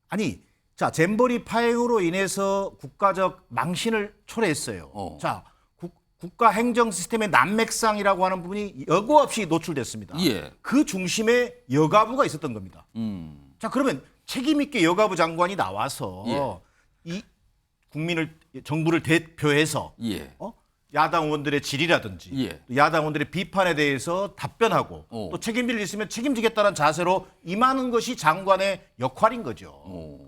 아니 자 잼버리 파행으로 인해서 국가적 망신을 초래했어요. 자 국가 행정 시스템의 난맥상이라고 하는 부분이 여과 없이 노출됐습니다. 그 중심에 여가부가 있었던 겁니다. 자 그러면 책임 있게 여가부 장관이 나와서 이 정부를 대표해서 야당 의원들의 질의라든지 야당 의원들의 비판에 대해서 답변하고 또 책임질 일 있으면 책임지겠다는 자세로 임하는 것이 장관의 역할인 거죠.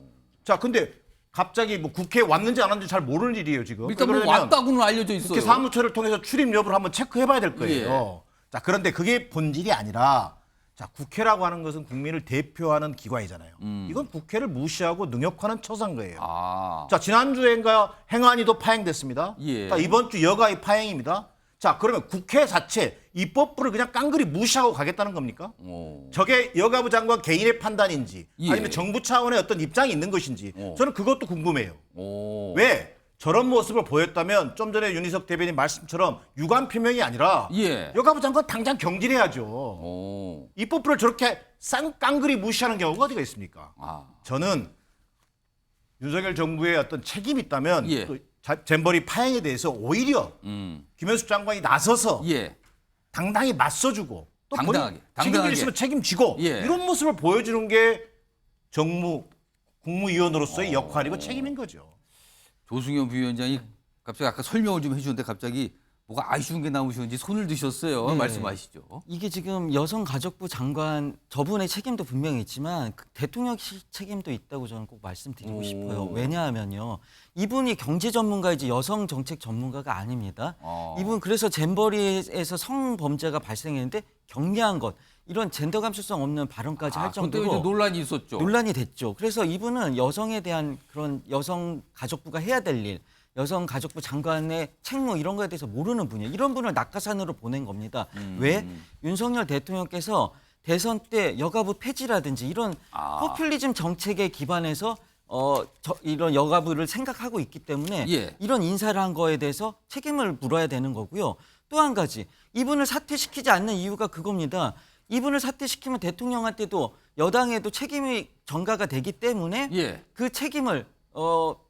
자 근데 갑자기 뭐 국회에 왔는지 안 왔는지 잘 모르는 일이에요 지금. 일단 뭐 왔다고는 알려져 있어요. 국회 사무처를 통해서 출입 여부를 한번 체크해봐야 될 거예요. 자 그런데 그게 본질이 아니라 자 국회라고 하는 것은 국민을 대표하는 기관이잖아요. 이건 국회를 무시하고 능욕하는 처사인 거예요. 자 지난주엔가 행안위도 파행됐습니다. 자, 이번 주 여가위 파행입니다. 자 그러면 국회 자체 입법부를 그냥 깡그리 무시하고 가겠다는 겁니까? 저게 여가부 장관 개인의 판단인지 아니면 정부 차원의 어떤 입장이 있는 것인지 저는 그것도 궁금해요. 왜? 저런 모습을 보였다면 좀 전에 윤희석 대변인 말씀처럼 유감 표명이 아니라 여가부 장관 당장 경질해야죠. 입법부를 저렇게 깡그리 무시하는 경우가 어디가 있습니까? 저는 윤석열 정부의 어떤 책임이 있다면 또 잼버리 파행에 대해서 오히려 김현숙 장관이 나서서 당당히 맞서주고 또 당당하게 책임질 있으면 책임지고 이런 모습을 보여주는 게 국무위원으로서의 역할이고 책임인 거죠. 조승현 부위원장이 갑자기 아까 설명을 좀 해주는데 갑자기 뭐가 아쉬운 게 나오셨는지 손을 드셨어요. 말씀하시죠. 이게 지금 여성가족부 장관 저분의 책임도 분명히 있지만 대통령 책임도 있다고 저는 꼭 말씀드리고 싶어요. 왜냐하면요. 이분이 경제 전문가이지 여성 정책 전문가가 아닙니다. 이분 그래서 잼버리에서 성범죄가 발생했는데 경미한 것 이런 젠더 감수성 없는 발언까지 할 정도로 그때 논란이 있었죠. 논란이 됐죠. 그래서 이분은 여성에 대한 그런 여성가족부가 해야 될 일 여성가족부 장관의 책무 이런 거에 대해서 모르는 분이에요. 이런 분을 낙하산으로 보낸 겁니다. 왜? 윤석열 대통령께서 대선 때 여가부 폐지라든지 이런 포퓰리즘 정책에 기반해서 이런 여가부를 생각하고 있기 때문에 이런 인사를 한 거에 대해서 책임을 물어야 되는 거고요. 또 한 가지 이분을 사퇴시키지 않는 이유가 그겁니다. 이분을 사퇴시키면 대통령한테도 여당에도 책임이 전가가 되기 때문에 그 책임을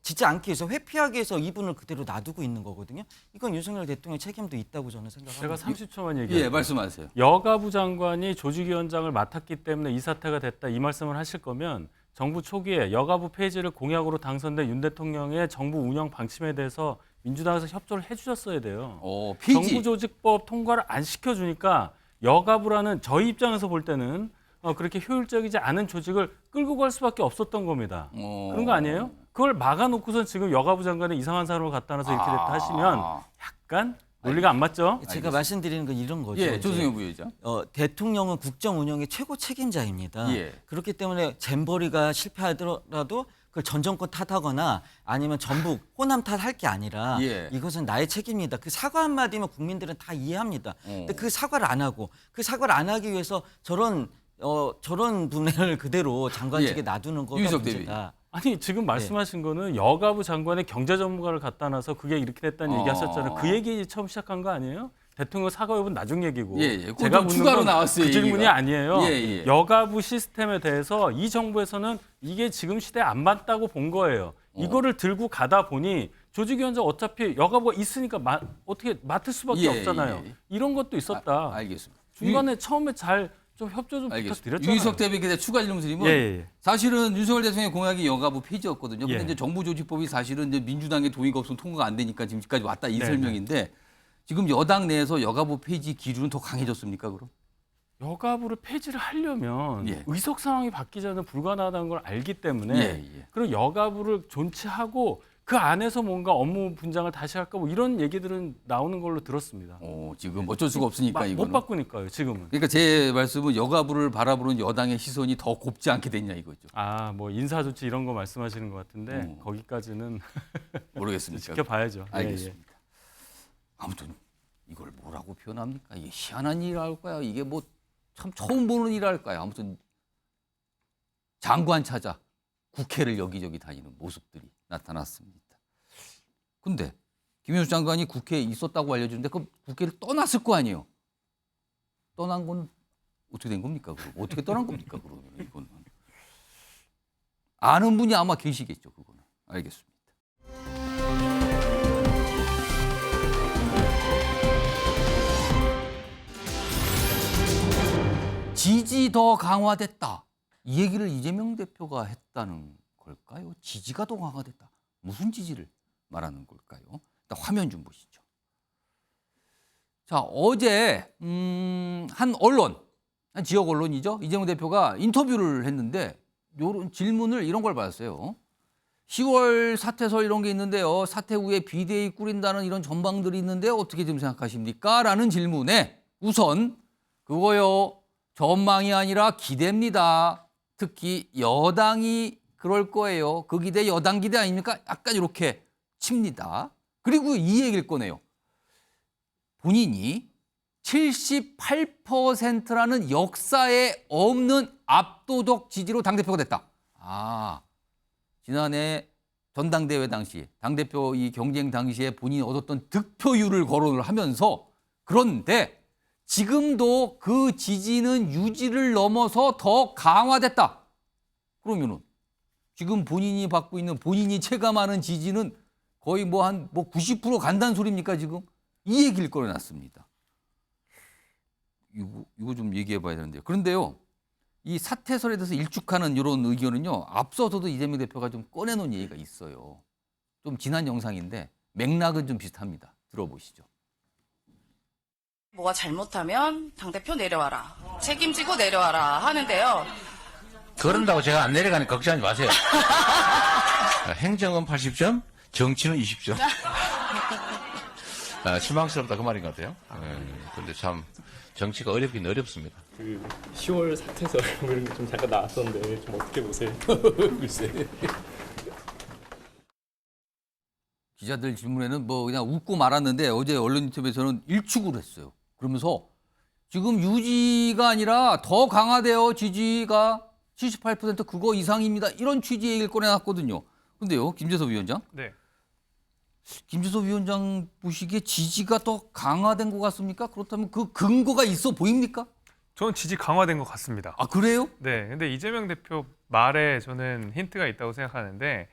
짓지 않기 위해서 회피하기 위해서 이분을 그대로 놔두고 있는 거거든요. 이건 윤석열 대통령의 책임도 있다고 저는 생각합니다. 제가 30초만 얘기할게요. 말씀하세요. 여가부 장관이 조직위원장을 맡았기 때문에 이 사태가 됐다 이 말씀을 하실 거면 정부 초기에 여가부 폐지를 공약으로 당선된 윤 대통령의 정부 운영 방침에 대해서 민주당에서 협조를 해주셨어야 돼요. 정부조직법 통과를 안 시켜주니까 여가부라는 저희 입장에서 볼 때는 그렇게 효율적이지 않은 조직을 끌고 갈 수밖에 없었던 겁니다. 그런 거 아니에요? 그걸 막아놓고선 지금 여가부 장관의 이상한 사람을 갖다 놔서 이렇게 됐다 하시면 약간 논리가 안 맞죠? 제가 말씀드리는 건 이런 거죠. 조승현 부위원장. 대통령은 국정 운영의 최고 책임자입니다. 그렇기 때문에 잼버리가 실패하더라도 그걸 전 정권 탓하거나 아니면 전북 호남 탓할 게 아니라 이것은 나의 책임이다. 그 사과 한마디면 국민들은 다 이해합니다. 근데 그 사과를 안 하고 그 사과를 안 하기 위해서 저런 분을 그대로 장관직에 놔두는 거가 문제다. 아니 지금 말씀하신 거는 여가부 장관의 경제 전문가를 갖다 놔서 그게 이렇게 됐다는 얘기 하셨잖아요. 그 얘기 처음 시작한 거 아니에요? 대통령 사과 여부는 나중 얘기고 제가 묻는 추가로 건 나왔어요, 그 질문이 얘기가. 아니에요. 여가부 시스템에 대해서 이 정부에서는 이게 지금 시대에 안 맞다고 본 거예요. 이거를 들고 가다 보니 조직위원장 어차피 여가부가 있으니까 어떻게 맡을 수밖에 없잖아요. 이런 것도 있었다. 알겠습니다. 중간에 처음에 잘 좀 협조 좀 부탁드렸잖아요. 윤희석 대변인께 추가 질문 드리면 사실은 윤석열 대통령의 공약이 여가부 폐지였거든요. 근데 이제 정부조직법이 사실은 이제 민주당의 동의가 없으면 통과가 안 되니까 지금까지 왔다 이 설명인데 지금 여당 내에서 여가부 폐지 기류는 더 강해졌습니까, 그럼? 여가부를 폐지를 하려면 의석 상황이 바뀌지 않으면 불가능하다는 걸 알기 때문에 그리고 여가부를 존치하고 그 안에서 뭔가 업무 분장을 다시 할까 뭐 이런 얘기들은 나오는 걸로 들었습니다. 지금 어쩔 수가 없으니까 이거는. 못 바꾸니까요, 지금은. 그러니까 제 말씀은 여가부를 바라보는 여당의 시선이 더 곱지 않게 됐냐 이거죠. 뭐 인사 조치 이런 거 말씀하시는 것 같은데 거기까지는 모르겠습니다. 지켜봐야죠. 알겠습니다. 아무튼 이걸 뭐라고 표현합니까? 이게 희한한 일할까요? 이게 뭐 참 처음 보는 일할까요? 아무튼 장관 찾아 국회를 여기저기 다니는 모습들이 나타났습니다. 근데 김현수 장관이 국회에 있었다고 알려주는데 그 국회를 떠났을 거 아니에요. 떠난 건 어떻게 된 겁니까? 그럼 어떻게 떠난 겁니까? 그러면 이거는 아는 분이 아마 계시겠죠. 그거는 알겠습니다. 지지 더 강화됐다. 이 얘기를 이재명 대표가 했다는 걸까요? 지지가 더 강화됐다. 무슨 지지를 말하는 걸까요? 일단 화면 좀 보시죠. 자, 어제 한 언론, 한 지역 언론이죠. 이재명 대표가 인터뷰를 했는데 이런 질문을 이런 걸 받았어요. 10월 사퇴설 이런 게 있는데요. 사퇴 후에 비대위 꾸린다는 이런 전망들이 있는데 어떻게 좀 생각하십니까? 라는 질문에 우선 그거요. 전망이 아니라 기대입니다. 특히 여당이 그럴 거예요. 그 기대 여당 기대 아닙니까? 약간 이렇게 칩니다. 그리고 이 얘기를 꺼내요. 본인이 78%라는 역사에 없는 압도적 지지로 당대표가 됐다. 아, 지난해 전당대회 당시 당대표 이 경쟁 당시에 본인이 얻었던 득표율을 거론을 하면서 그런데 지금도 그 지지는 유지를 넘어서 더 강화됐다. 그러면은 지금 본인이 받고 있는 본인이 체감하는 지지는 거의 뭐 한 90% 간다는 소리입니까 지금? 이 얘기를 꺼내놨습니다. 이거 좀 얘기해 봐야 되는데요. 그런데요. 이 사퇴설에 대해서 일축하는 이런 의견은요. 앞서서도 이재명 대표가 좀 꺼내놓은 얘기가 있어요. 좀 지난 영상인데 맥락은 좀 비슷합니다. 들어보시죠. 뭐가 잘못하면 당대표 내려와라. 책임지고 내려와라 하는데요. 그런다고 제가 안 내려가니 걱정하지 마세요. 행정은 80점, 정치는 20점. 실망스럽다 그 말인 것 같아요. 근데 참 정치가 어렵긴 어렵습니다. 그 10월 사퇴설 이런 게 좀 잠깐 나왔었는데 좀 어떻게 보세요? 글쎄. 기자들 질문에는 뭐 그냥 웃고 말았는데 어제 언론 인터뷰에서는 일축을 했어요. 그러면서 지금 유지가 아니라 더 강화돼요. 지지가 78% 그거 이상입니다. 이런 취지의 얘기를 꺼내놨거든요. 근데요, 김재섭 위원장. 네. 김재섭 위원장 보시기에 지지가 더 강화된 것 같습니까? 그렇다면 그 근거가 있어 보입니까? 저는 지지 강화된 것 같습니다. 아, 그래요? 네. 근데 이재명 대표 말에 저는 힌트가 있다고 생각하는데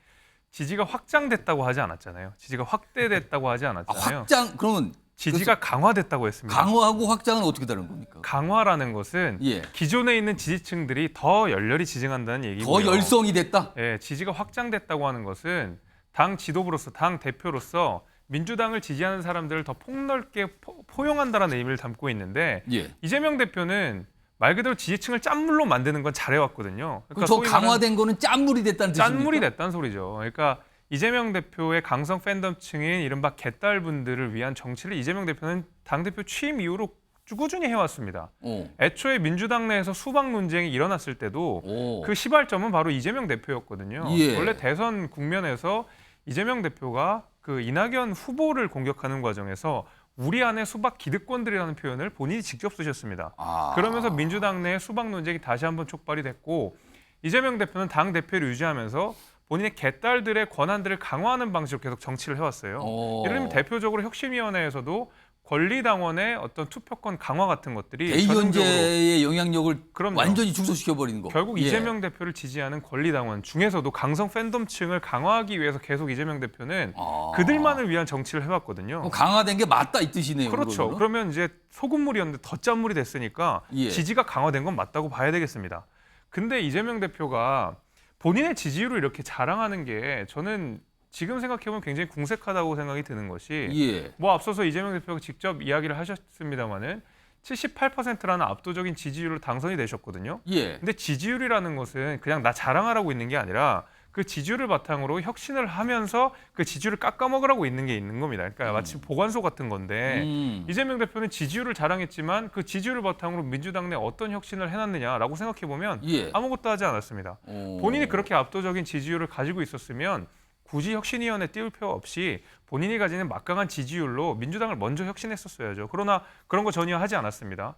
지지가 확장됐다고 하지 않았잖아요. 지지가 확대됐다고 하지 않았잖아요. 확장, 그러면 지지가 강화됐다고 했습니다. 강화하고 확장은 어떻게 다른 겁니까? 강화라는 것은 기존에 있는 지지층들이 더 열렬히 지지한다는 얘기고요. 더 열성이 됐다? 예, 지지가 확장됐다고 하는 것은 당 지도부로서, 당 대표로서 민주당을 지지하는 사람들을 더 폭넓게 포용한다는 의미를 담고 있는데 이재명 대표는 말 그대로 지지층을 짠물로 만드는 건 잘해왔거든요. 그러니까 저 강화된 거는 짠물이 됐다는 뜻입니까? 짠물이 됐다는 소리죠. 그러니까 이재명 대표의 강성 팬덤층인 이른바 개딸분들을 위한 정치를 이재명 대표는 당대표 취임 이후로 꾸준히 해왔습니다. 애초에 민주당 내에서 수박 논쟁이 일어났을 때도 그 시발점은 바로 이재명 대표였거든요. 원래 대선 국면에서 이재명 대표가 그 이낙연 후보를 공격하는 과정에서 우리 안에 수박 기득권들이라는 표현을 본인이 직접 쓰셨습니다. 그러면서 민주당 내 수박 논쟁이 다시 한번 촉발이 됐고 이재명 대표는 당 대표를 유지하면서 본인의 개딸들의 권한들을 강화하는 방식으로 계속 정치를 해왔어요. 예를 들면 대표적으로 혁신위원회에서도 권리당원의 어떤 투표권 강화 같은 것들이 대의원제의 영향력을 완전히 축소시켜버리는 거. 결국 이재명 대표를 지지하는 권리당원 중에서도 강성 팬덤층을 강화하기 위해서 계속 이재명 대표는 그들만을 위한 정치를 해왔거든요. 강화된 게 맞다 이 뜻이네요. 그렇죠. 그러면? 그러면 이제 소금물이었는데 더 짠물이 됐으니까 지지가 강화된 건 맞다고 봐야 되겠습니다. 근데 이재명 대표가 본인의 지지율을 이렇게 자랑하는 게 저는 지금 생각해보면 굉장히 궁색하다고 생각이 드는 것이 뭐 앞서서 이재명 대표가 직접 이야기를 하셨습니다마는 78%라는 압도적인 지지율로 당선이 되셨거든요. 근데 지지율이라는 것은 그냥 나 자랑하라고 있는 게 아니라 그 지지율을 바탕으로 혁신을 하면서 그 지지율을 깎아먹으라고 있는 게 있는 겁니다. 그러니까 마치 보관소 같은 건데 이재명 대표는 지지율을 자랑했지만 그 지지율을 바탕으로 민주당 내 어떤 혁신을 해놨느냐라고 생각해보면 아무것도 하지 않았습니다. 본인이 그렇게 압도적인 지지율을 가지고 있었으면 굳이 혁신위원회 띄울 필요 없이 본인이 가지는 막강한 지지율로 민주당을 먼저 혁신했었어야죠. 그러나 그런 거 전혀 하지 않았습니다.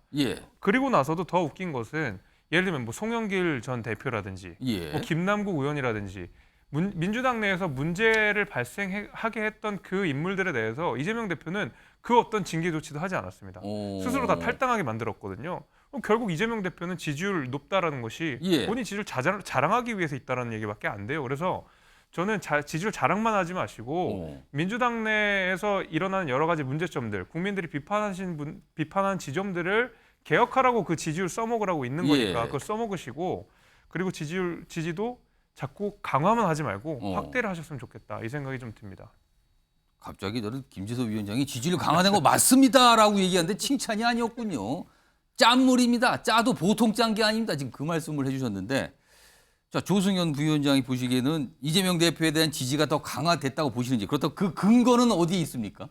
그리고 나서도 더 웃긴 것은 예를 들면 뭐 송영길 전 대표라든지 뭐 김남국 의원이라든지 민주당 내에서 문제를 발생하게 했던 그 인물들에 대해서 이재명 대표는 그 어떤 징계 조치도 하지 않았습니다. 스스로 다 탈당하게 만들었거든요. 그럼 결국 이재명 대표는 지지율 높다라는 것이 본인 지지율 자랑하기 위해서 있다라는 얘기밖에 안 돼요. 그래서 저는 지지율 자랑만 하지 마시고 민주당 내에서 일어나는 여러 가지 문제점들, 국민들이 비판한 지점들을 개혁하라고 그 지지율 써먹으라고 있는 거니까 그걸 써먹으시고 그리고 지지도 자꾸 강화만 하지 말고 확대를 하셨으면 좋겠다 이 생각이 좀 듭니다. 갑자기 저는 김재섭 위원장이 지지율 강화된 거 맞습니다라고 얘기하는데 칭찬이 아니었군요. 짠물입니다. 짜도 보통 짠 게 아닙니다. 지금 그 말씀을 해주셨는데 자 조승현 부위원장이 보시기에는 이재명 대표에 대한 지지가 더 강화됐다고 보시는지 그렇다고 그 근거는 어디에 있습니까?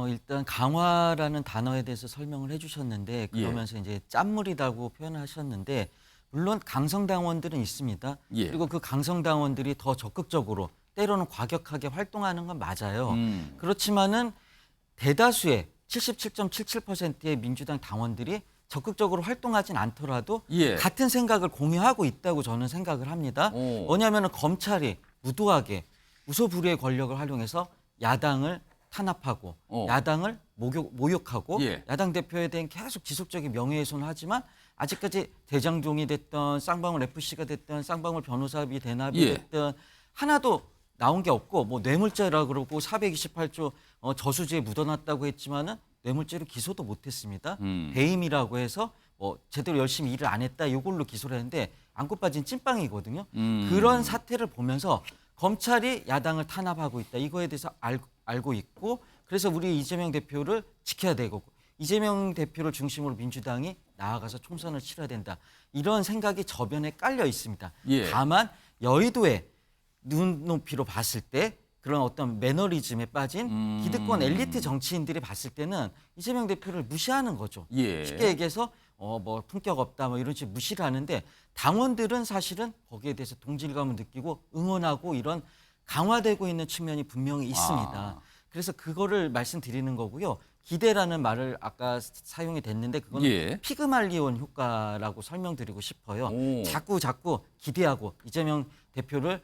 일단 강화라는 단어에 대해서 설명을 해주셨는데 그러면서 이제 짠물이라고 표현하셨는데 물론 강성당원들은 있습니다. 그리고 그 강성당원들이 더 적극적으로 때로는 과격하게 활동하는 건 맞아요. 그렇지만은 대다수의 77.77%의 민주당 당원들이 적극적으로 활동하진 않더라도 같은 생각을 공유하고 있다고 저는 생각을 합니다. 뭐냐면은 검찰이 무도하게 우소부리의 권력을 활용해서 야당을 탄압하고 야당을 모욕하고 야당 대표에 대한 계속 지속적인 명예훼손을 하지만 아직까지 대장종이 됐던 쌍방울 FC가 됐던 쌍방울 변호사비 대납이 됐던 하나도 나온 게 없고 뭐 뇌물죄라 그러고 428조 저수지에 묻어놨다고 했지만은 뇌물죄로 기소도 못했습니다. 배임이라고 해서 제대로 열심히 일을 안 했다 이걸로 기소를 했는데 안고 빠진 찐빵이거든요. 그런 사태를 보면서 검찰이 야당을 탄압하고 있다. 이거에 대해서 알고 있고 그래서 우리 이재명 대표를 지켜야 되고 이재명 대표를 중심으로 민주당이 나아가서 총선을 치러야 된다. 이런 생각이 저변에 깔려 있습니다. 다만 여의도의 눈높이로 봤을 때 그런 어떤 매너리즘에 빠진 기득권 엘리트 정치인들이 봤을 때는 이재명 대표를 무시하는 거죠. 쉽게 얘기해서 뭐 품격 없다 뭐 이런 식으로 무시를 하는데 당원들은 사실은 거기에 대해서 동질감을 느끼고 응원하고 이런 강화되고 있는 측면이 분명히 있습니다. 그래서 그거를 말씀드리는 거고요. 기대라는 말을 아까 사용이 됐는데 그건 피그말리온 효과라고 설명드리고 싶어요. 자꾸 기대하고 이재명 대표를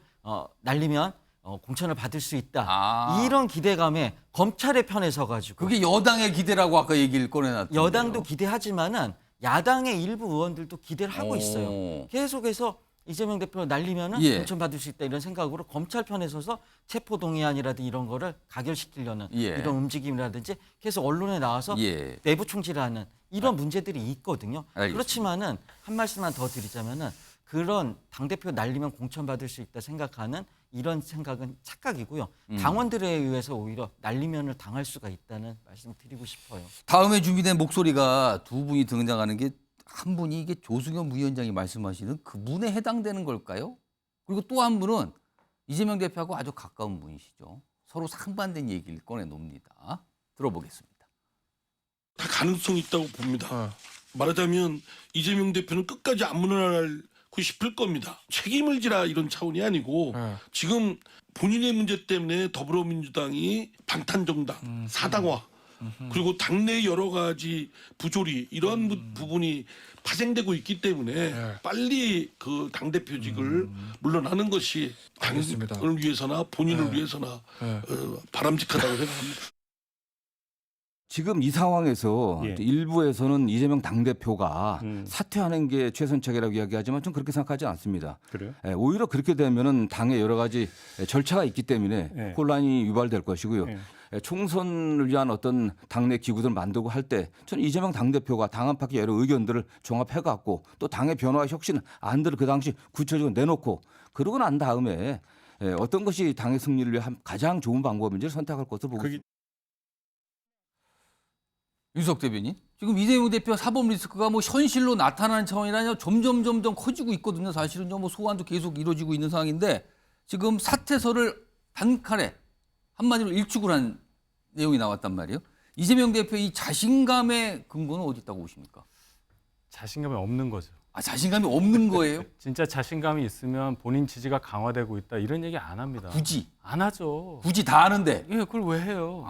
날리면 공천을 받을 수 있다. 이런 기대감에 검찰의 편에 서가지고 그게 여당의 기대라고 아까 얘기를 꺼내놨던데요. 여당도 기대하지만은 야당의 일부 의원들도 기대를 하고 있어요. 계속해서 이재명 대표를 날리면은 공천 받을 수 있다 이런 생각으로 검찰 편에 서서 체포동의안이라든지 이런 거를 가결시키려는 이런 움직임이라든지 계속 언론에 나와서 내부 총질하는 이런 문제들이 있거든요. 그렇지만은 한 말씀만 더 드리자면은 그런 당대표 날리면 공천 받을 수 있다 생각하는 이런 생각은 착각이고요. 당원들에 의해서 오히려 날리면을 당할 수가 있다는 말씀 드리고 싶어요. 다음에 준비된 목소리가 두 분이 등장하는 게 한 분이 이게 조승현 부위원장이 말씀하시는 그분에 해당되는 걸까요? 그리고 또 한 분은 이재명 대표하고 아주 가까운 분이시죠. 서로 상반된 얘기를 꺼내놉니다. 들어보겠습니다. 다 가능성이 있다고 봅니다. 말하자면 이재명 대표는 끝까지 안 물러나고 싶을 겁니다. 책임을 지라 이런 차원이 아니고 지금 본인의 문제 때문에 더불어민주당이 방탄정당, 사당화 그리고 당내 여러 가지 부조리 이러한 부분이 파생되고 있기 때문에 빨리 그 당대표직을 물러나는 것이 당을 위해서나 본인을 위해서나 바람직하다고 생각합니다. 지금 이 상황에서 일부에서는 이재명 당대표가 사퇴하는 게 최선책이라고 이야기하지만 좀 그렇게 생각하지 않습니다. 그래요? 오히려 그렇게 되면은 당에 여러 가지 절차가 있기 때문에 혼란이 유발될 것이고요. 총선을 위한 어떤 당내 기구들을 만들고 할 때 저는 이재명 당대표가 당 안팎의 여러 의견들을 종합해갖고 또 당의 변화와 혁신 안들을 그 당시 구체적으로 내놓고 그러고 난 다음에 어떤 것이 당의 승리를 위한 가장 좋은 방법인지를 선택할 것으로 보고 있습니다. 윤석 대변인, 지금 이재명 대표 사법 리스크가 뭐 현실로 나타나는 차원이 아니라 점점 커지고 있거든요. 사실은 뭐 소환도 계속 이루어지고 있는 상황인데 지금 사퇴서를 단칼에 한마디로 일축을 한 내용이 나왔단 말이에요. 이재명 대표의 이 자신감의 근거는 어디 있다고 보십니까? 자신감이 없는 거죠. 아, 자신감이 없는 거예요? 진짜 자신감이 있으면 본인 지지가 강화되고 있다 이런 얘기 안 합니다. 굳이? 안 하죠. 굳이 다 아는데? 예, 그걸 왜 해요?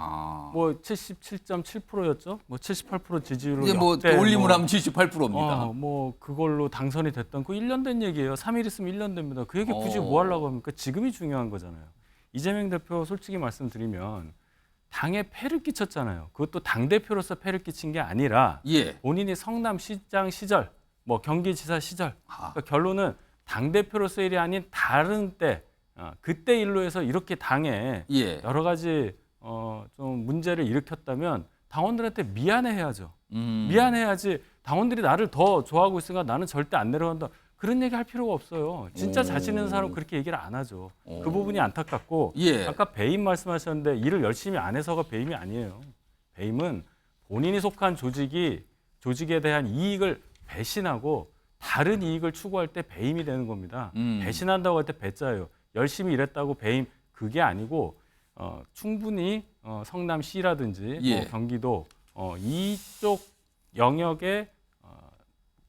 뭐 77.7%였죠? 뭐 78% 지지율로 이제 뭐 올림을 하면 78%입니다. 뭐 그걸로 당선이 됐던 그 1년 된 얘기예요. 3일 있으면 1년 됩니다. 그 얘기 굳이 뭐 하려고 합니까? 지금이 중요한 거잖아요. 이재명 대표 솔직히 말씀드리면 당에 폐를 끼쳤잖아요. 그것도 당대표로서 폐를 끼친 게 아니라 본인이 성남시장 시절 뭐 경기지사 시절 그러니까 결론은 당대표로서 일이 아닌 다른 때 그때 일로 해서 이렇게 당에 여러 가지 좀 문제를 일으켰다면 당원들한테 미안해해야죠. 미안해야지 당원들이 나를 더 좋아하고 있으니까 나는 절대 안 내려간다. 그런 얘기 할 필요가 없어요. 진짜 자신 있는 사람은 그렇게 얘기를 안 하죠. 그 부분이 안타깝고 아까 배임 말씀하셨는데 일을 열심히 안 해서가 배임이 아니에요. 배임은 본인이 속한 조직에 대한 이익을 배신하고 다른 이익을 추구할 때 배임이 되는 겁니다. 배신한다고 할 때 배짜예요. 열심히 일했다고 배임 그게 아니고 충분히 성남시라든지 뭐 경기도 이쪽 영역에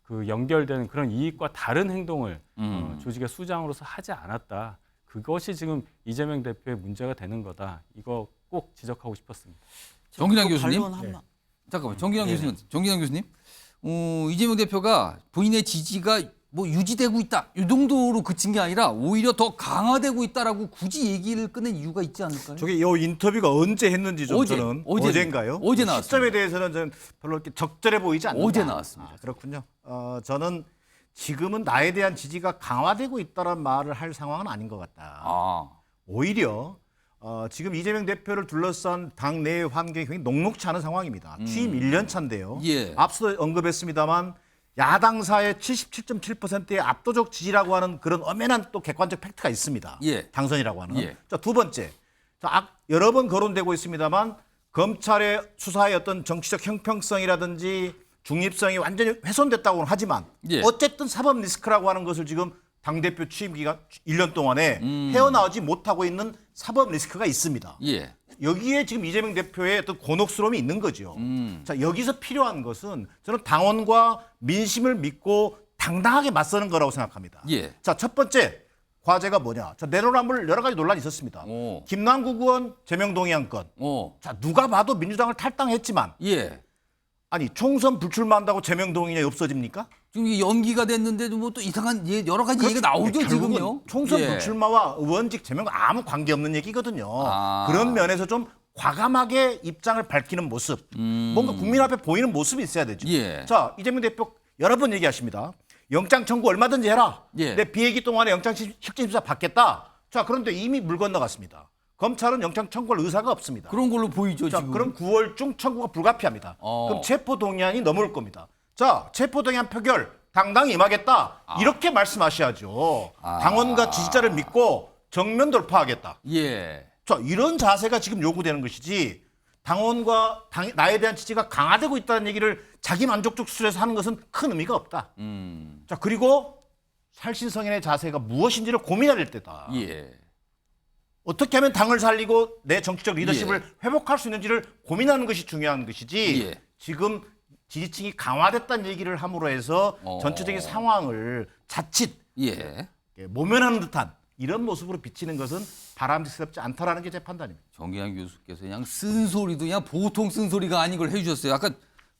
그 연결되는 그런 이익과 다른 행동을 조직의 수장으로서 하지 않았다. 그것이 지금 이재명 대표의 문제가 되는 거다. 이거 꼭 지적하고 싶었습니다. 정기남 교수님. 잠깐만, 정기남 교수님. 이재명 대표가 본인의 지지가 뭐 유지되고 있다 이 정도로 그친 게 아니라 오히려 더 강화되고 있다라고 굳이 얘기를 꺼낸 이유가 있지 않을까요? 저게 이 인터뷰가 언제 했는지 좀 저는 어제인가요? 어제 나왔습니다. 시점에 대해서는 저는 별로 이렇게 적절해 보이지 않는다. 어제 나왔습니다. 그렇군요. 저는 지금은 나에 대한 지지가 강화되고 있다는 말을 할 상황은 아닌 것 같다. 오히려 지금 이재명 대표를 둘러싼 당내 환경이 굉장히 녹록치 않은 상황입니다. 취임 1년 차인데요. 앞서 언급했습니다만 야당사의 77.7%의 압도적 지지라고 하는 그런 엄연한 또 객관적 팩트가 있습니다. 당선이라고 하는. 자, 두 번째. 여러 번 거론되고 있습니다만 검찰의 수사의 어떤 정치적 형평성이라든지 중립성이 완전히 훼손됐다고는 하지만 어쨌든 사법 리스크라고 하는 것을 지금 당대표 취임 기간 1년 동안에 헤어나오지 못하고 있는 사법 리스크가 있습니다. 여기에 지금 이재명 대표의 어떤 곤혹스러움이 있는 거죠. 자, 여기서 필요한 것은 저는 당원과 민심을 믿고 당당하게 맞서는 거라고 생각합니다. 자, 첫 번째 과제가 뭐냐? 자, 내로남불 여러 가지 논란이 있었습니다. 김남국 의원 제명동의안 건. 자, 누가 봐도 민주당을 탈당했지만 아니 총선 불출마한다고 제명동의안이 없어집니까? 지금 이게 연기가 됐는데도 뭐 또 이상한 여러 가지 얘기가 나오죠 지금요. 총선 불출마와 의원직 제명과 아무 관계 없는 얘기거든요. 그런 면에서 좀 과감하게 입장을 밝히는 모습, 뭔가 국민 앞에 보이는 모습이 있어야 되죠. 자, 이재명 대표 여러 번 얘기하십니다. 영장 청구 얼마든지 해라. 내 비회기 동안에 영장실질심사 받겠다. 자, 그런데 이미 물 건너갔습니다. 검찰은 영장 청구할 의사가 없습니다. 그런 걸로 보이죠 자, 지금. 그럼 9월 중 청구가 불가피합니다. 그럼 체포동의안이 넘어올 겁니다. 자, 체포동의안 표결 당당히 임하겠다. 이렇게 말씀하셔야죠. 당원과 지지자를 믿고 정면 돌파하겠다. 자, 이런 자세가 지금 요구되는 것이지 당원과 나에 대한 지지가 강화되고 있다는 얘기를 자기 만족적 수준에서 하는 것은 큰 의미가 없다. 자, 그리고 살신성인의 자세가 무엇인지를 고민해야 될 때다. 어떻게 하면 당을 살리고 내 정치적 리더십을 회복할 수 있는지를 고민하는 것이 중요한 것이지 지금 지지층이 강화됐다는 얘기를 함으로 해서 전체적인 상황을 자칫 모면하는 듯한 이런 모습으로 비치는 것은 바람직스럽지 않다라는 게 제 판단입니다. 정기남 교수께서 그냥 쓴소리도 그냥 보통 쓴소리가 아닌 걸 해주셨어요. 아까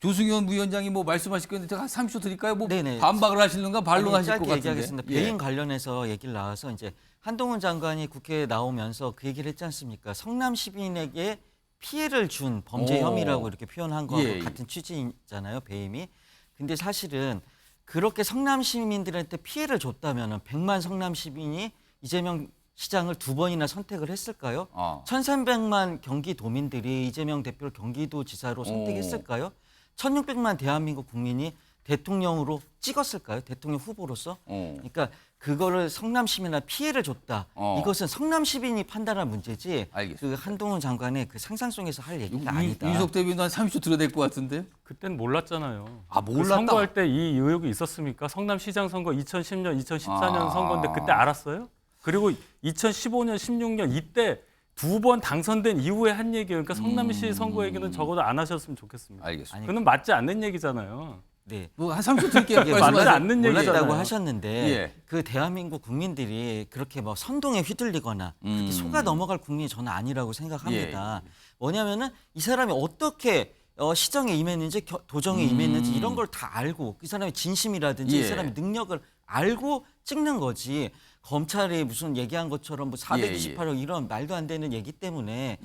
조승현 부위원장이 뭐 말씀하실 건데 제가 30초 드릴까요? 뭐 반박을 하시는가 반론하실 것 같은데. 얘기하겠습니다. 배임 관련해서 얘기를 나와서 이제 한동훈 장관이 국회에 나오면서 그 얘기를 했지 않습니까? 성남 시민에게 피해를 준 범죄 혐의라고 이렇게 표현한 거하고 같은 취지잖아요, 배임이. 근데 사실은 그렇게 성남 시민들한테 피해를 줬다면 100만 성남 시민이 이재명 시장을 2번이나 선택을 했을까요? 1,300만 경기도민들이 이재명 대표를 경기도지사로 선택했을까요? 1,600만 대한민국 국민이 대통령으로 찍었을까요? 대통령 후보로서? 그러니까 그거를 성남 시민이나 피해를 줬다. 이것은 성남 시민이 판단할 문제지. 그 한동훈 장관의 그 상상 속에서 할 얘기가 아니다. 윤석 대변인 한 30초 들어야 될 것 같은데. 그때는 몰랐잖아요. 몰랐다. 그 선거할 때 이 의혹이 있었습니까? 성남시장 선거 2010년, 2014년 선거인데 그때 알았어요? 그리고 2015년, 16년 이때 2번 당선된 이후에 한 얘기예요. 그러니까 성남시 선거 얘기는 적어도 안 하셨으면 좋겠습니다. 알겠습니다. 그건 맞지 않는 얘기잖아요. 네. 뭐 한 30초 드릴게요. 이게 말씀하세요. 않는 얘기잖아요. 몰랐다고 하셨는데 예. 그 대한민국 국민들이 그렇게 뭐 선동에 휘둘리거나 그렇게 속아 넘어갈 국민이 저는 아니라고 생각합니다. 뭐냐면은 이 사람이 어떻게 시정에 임했는지 도정에 임했는지 이런 걸 다 알고 이 사람의 진심이라든지 이 사람의 능력을 알고 찍는 거지. 검찰이 무슨 얘기한 것처럼 뭐 428억 이런 말도 안 되는 얘기 때문에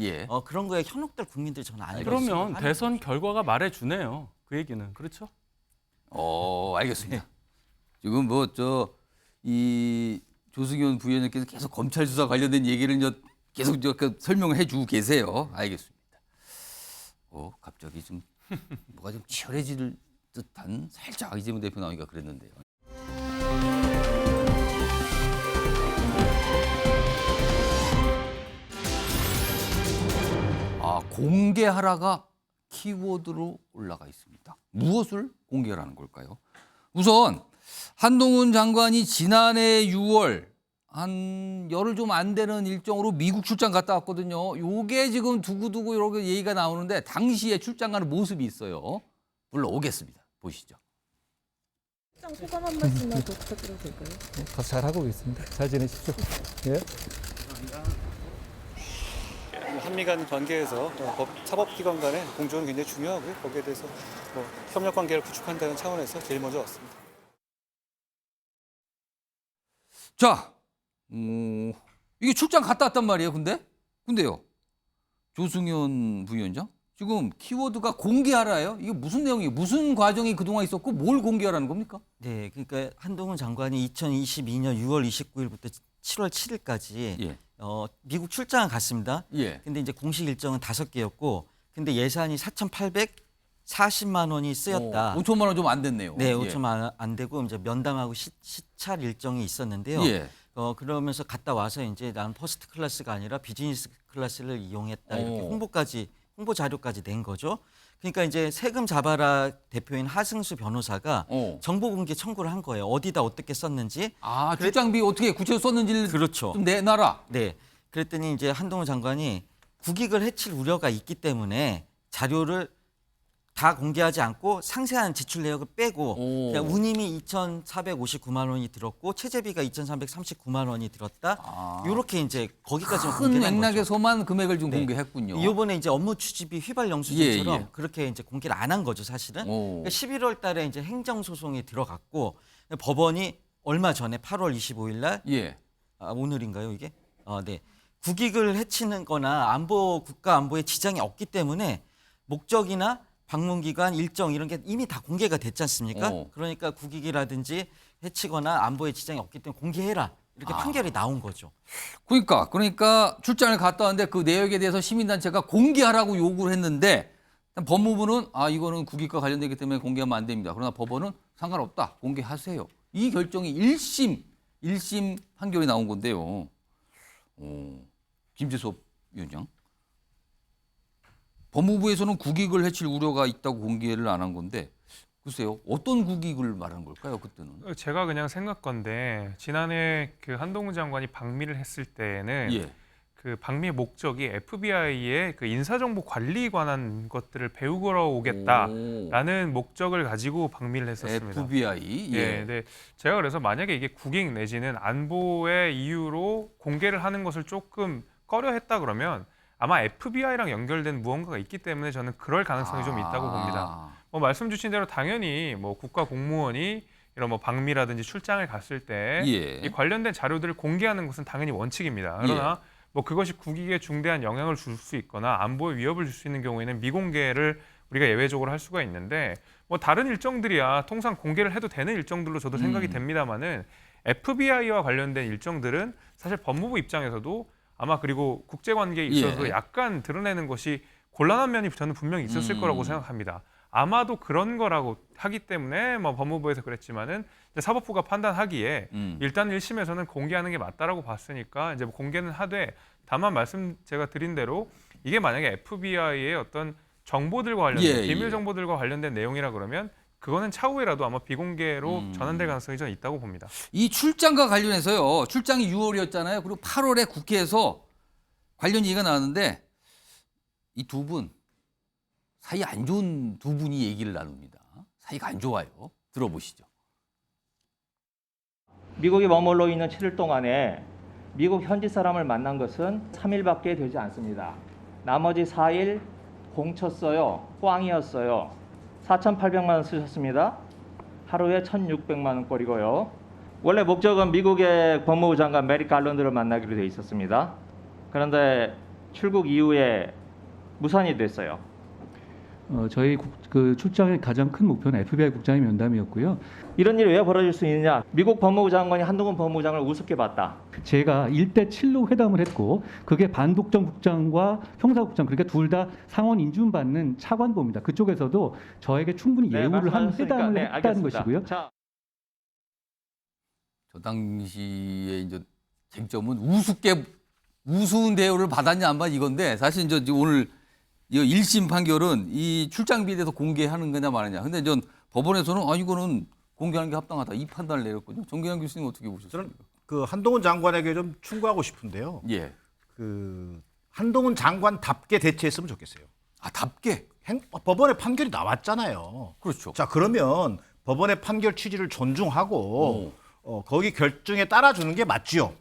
그런 거에 현혹될 국민들이 저는 아니라고 그러면 생각합니다. 대선 결과가 말해주네요. 그 얘기는 그렇죠? 알겠습니다. 지금 뭐 이 조승현 부위원장께서 계속 검찰 수사 관련된 얘기를 계속 설명을 해주고 계세요. 알겠습니다. 갑자기 좀 뭐가 좀 치열해질 듯한 살짝 이재명 대표 나오니까 그랬는데요. 공개하라가 키워드로 올라가 있습니다. 무엇을 공개하라는 걸까요? 우선 한동훈 장관이 지난해 6월 한 열흘 좀 안 되는 일정으로 미국 출장 갔다 왔거든요. 요게 지금 두고두고 이렇게 얘기가 나오는데 당시에 출장 가는 모습이 있어요. 불러오겠습니다. 보시죠. 소감 한 말씀만 더 부탁드려도 될까요? 더 잘하고 있습니다. 잘 지내십시오. 예. 한미 간 관계에서 사법기관 간의 공조는 굉장히 중요하고요. 거기에 대해서 협력 관계를 구축한다는 차원에서 제일 먼저 왔습니다. 자, 이게 출장 갔다 왔단 말이에요. 근데요. 조승현 부위원장 지금 키워드가 공개하라예요. 이게 무슨 내용이에요? 무슨 과정이 그동안 있었고 뭘 공개하라는 겁니까? 네, 그러니까 한동훈 장관이 2022년 6월 29일부터 7월 7일까지 미국 출장을 갔습니다. 근데 이제 공식 일정은 5개였고, 근데 예산이 4,840만 원이 쓰였다. 5천만 원 좀 안 됐네요. 네, 5천만 원 안 되고 이제 면담하고 시찰 일정이 있었는데요. 그러면서 갔다 와서 이제 난 퍼스트 클래스가 아니라 비즈니스 클래스를 이용했다 이렇게 홍보 자료까지 낸 거죠. 그러니까 이제 세금 잡아라 대표인 하승수 변호사가 정보 공개 청구를 한 거예요. 어디다 어떻게 썼는지. 출장비 어떻게 구체적으로 썼는지를 그렇죠. 좀 내놔라. 네. 그랬더니 이제 한동훈 장관이 국익을 해칠 우려가 있기 때문에 자료를 다 공개하지 않고 상세한 지출 내역을 빼고 그냥 운임이 2,459만 원이 들었고 체재비가 2,339만 원이 들었다. 이렇게 이제 거기까지만 공개한 거죠. 큰 맥락에서만 금액을 좀 공개했군요. 이번에 이제 업무 추진비 휘발 영수증처럼 그렇게 이제 공개를 안 한 거죠, 사실은. 그러니까 11월 달에 이제 행정 소송이 들어갔고 법원이 얼마 전에 8월 25일 날 오늘인가요, 이게? 네. 국익을 해치는 거나 국가 안보에 지장이 없기 때문에 목적이나 방문 기간 일정 이런 게 이미 다 공개가 됐지 않습니까? 그러니까 국익이라든지 해치거나 안보에 지장이 없기 때문에 공개해라. 이렇게 판결이 나온 거죠. 그러니까 출장을 갔다 왔는데 그 내역에 대해서 시민단체가 공개하라고 요구를 했는데 법무부는 이거는 국익과 관련되기 때문에 공개하면 안 됩니다. 그러나 법원은 상관없다. 공개하세요. 이 결정이 1심 판결이 나온 건데요. 김재섭 위원장. 법무부에서는 국익을 해칠 우려가 있다고 공개를 안 한 건데 글쎄요. 어떤 국익을 말하는 걸까요? 그때는. 제가 그냥 생각건데 지난해 그 한동훈 장관이 방미를 했을 때는 그 방미의 목적이 FBI의 그 인사정보 관리에 관한 것들을 배우러 오겠다라는 목적을 가지고 방미를 했었습니다. FBI? 네. 제가 그래서 만약에 이게 국익 내지는 안보의 이유로 공개를 하는 것을 조금 꺼려했다 그러면 아마 FBI랑 연결된 무언가가 있기 때문에 저는 그럴 가능성이 좀 있다고 봅니다. 말씀 주신 대로 당연히 국가 공무원이 이런 방미라든지 출장을 갔을 때 이 관련된 자료들을 공개하는 것은 당연히 원칙입니다. 그러나 그것이 국익에 중대한 영향을 줄 수 있거나 안보에 위협을 줄 수 있는 경우에는 미공개를 우리가 예외적으로 할 수가 있는데 다른 일정들이야 통상 공개를 해도 되는 일정들로 저도 생각이 됩니다만은 FBI와 관련된 일정들은 사실 법무부 입장에서도 아마 그리고 국제관계에 있어서 약간 드러내는 것이 곤란한 면이 저는 분명히 있었을 거라고 생각합니다. 아마도 그런 거라고 하기 때문에 법무부에서 그랬지만은 이제 사법부가 판단하기에 일단 1심에서는 공개하는 게 맞다라고 봤으니까 이제 공개는 하되 다만 제가 드린 대로 이게 만약에 FBI의 어떤 정보들과 관련된 비밀 정보들과 관련된 내용이라 그러면 그거는 차후에라도 아마 비공개로 전환될 가능성이 저는 있다고 봅니다. 이 출장과 관련해서요. 출장이 6월이었잖아요. 그리고 8월에 국회에서 관련 얘기가 나왔는데 이 두 분 사이 안 좋은 두 분이 얘기를 나눕니다. 사이가 안 좋아요. 들어보시죠. 미국에 머물러 있는 7일 동안에 미국 현지 사람을 만난 것은 3일밖에 되지 않습니다. 나머지 4일 공쳤어요. 꽝이었어요. 4,800만 원 쓰셨습니다. 하루에 1,600만 원꼴이고요. 원래 목적은 미국의 법무부 장관 메릭 갈런드를 만나기로 돼 있었습니다. 그런데 출국 이후에 무산이 됐어요. 저희 그 출장의 가장 큰 목표는 FBI 국장의 면담이었고요. 이런 일이 왜 벌어질 수 있느냐? 미국 법무부 장관이 한동훈 법무부 장관을 우습게 봤다. 제가 1대7로 회담을 했고 그게 반독점 국장과 형사국장 그러니까 둘 다 상원 인준받는 차관보입니다. 그쪽에서도 저에게 충분히 예우를 한 회담을 했다는 알겠습니다. 것이고요. 자. 저 당시에 이제 쟁점은 우스운 대우를 받았냐 안 받았냐 이건데 사실 이제 오늘 이 1심 판결은 이 출장비에 대해서 공개하는 거냐 마느냐. 근데 전 법원에서는 이거는 공개하는 게 합당하다 이 판단을 내렸거든요. 정경환 교수님 어떻게 보셨습니까? 저는 그 한동훈 장관에게 좀 충고하고 싶은데요. 예. 그 한동훈 장관답게 대처했으면 좋겠어요. 답게? 법원의 판결이 나왔잖아요. 그렇죠. 자, 그러면 법원의 판결 취지를 존중하고 거기 결정에 따라주는 게 맞지요.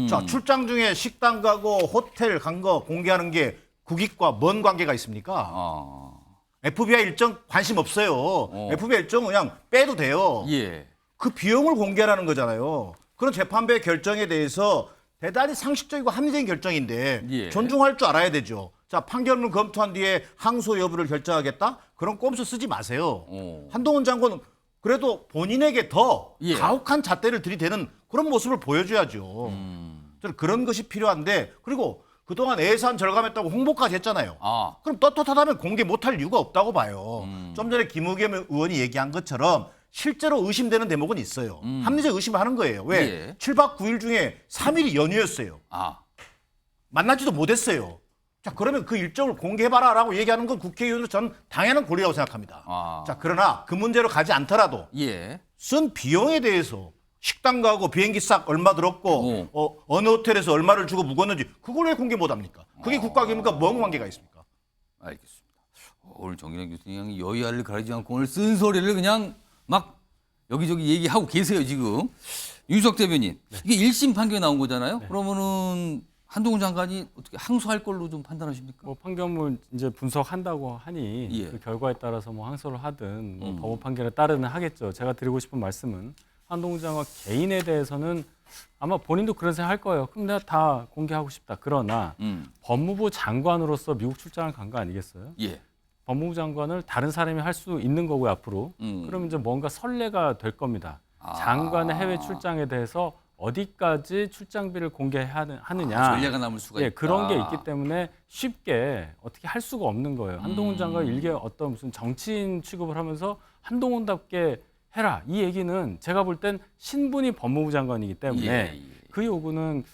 자, 출장 중에 식당 가고 호텔 간 거 공개하는 게 국익과 뭔 관계가 있습니까? FBI 일정 관심 없어요. FBI 일정 그냥 빼도 돼요. 예. 그 비용을 공개하라는 거잖아요. 그런 재판부의 결정에 대해서 대단히 상식적이고 합리적인 결정인데 예. 존중할 줄 알아야 되죠. 자, 판결문을 검토한 뒤에 항소 여부를 결정하겠다? 그런 꼼수 쓰지 마세요. 한동훈 장관은 그래도 본인에게 더 예. 가혹한 잣대를 들이대는 그런 모습을 보여줘야죠. 저는 그런 것이 필요한데 그리고 그동안 예산 절감했다고 홍보까지 했잖아요. 그럼 떳떳하다면 공개 못할 이유가 없다고 봐요. 좀 전에 김우겸 의원이 얘기한 것처럼 실제로 의심되는 대목은 있어요. 합리적 의심을 하는 거예요. 왜? 예. 7박 9일 중에 3일이 연휴였어요. 만나지도 못했어요. 자, 그러면 그 일정을 공개해봐라라고 얘기하는 건 국회의원으로 저는 당연한 권리라고 생각합니다. 자, 그러나 그 문제로 가지 않더라도 쓴 비용에 대해서 식당 가고 비행기 싹 얼마 들었고 어느 호텔에서 얼마를 주고 묵었는지 그걸 왜 공개 못합니까? 그게 국가기밀과 뭔 관계가 있습니까? 알겠습니다. 오늘 정경환 교수님 여야를 가리지 않고 오늘 쓴소리를 그냥 막 여기저기 얘기하고 계세요 지금. 윤석 대변인 이게 1심 판결이 나온 거잖아요. 그러면은 한동훈 장관이 어떻게 항소할 걸로 좀 판단하십니까? 뭐 판결문 이제 분석한다고 하니 예. 그 결과에 따라서 뭐 항소를 하든 뭐 법원 판결에 따르는 하겠죠. 제가 드리고 싶은 말씀은 한동훈 장관 개인에 대해서는 아마 본인도 그런 생각할 거예요. 그럼 내가 다 공개하고 싶다. 그러나 법무부 장관으로서 미국 출장을 간 거 아니겠어요? 예. 법무부 장관을 다른 사람이 할 수 있는 거고요 앞으로. 그럼 이제 뭔가 선례가 될 겁니다. 장관의 해외 출장에 대해서 어디까지 출장비를 공개하느냐. 전례가 남을 수가 있다. 예, 그런 게 있기 때문에 쉽게 어떻게 할 수가 없는 거예요. 한동훈 장관 일개 어떤 무슨 정치인 취급을 하면서 한동훈답게 해라. 이 얘기는 제가 볼 땐 신분이 법무부 장관이기 때문에 그 요구는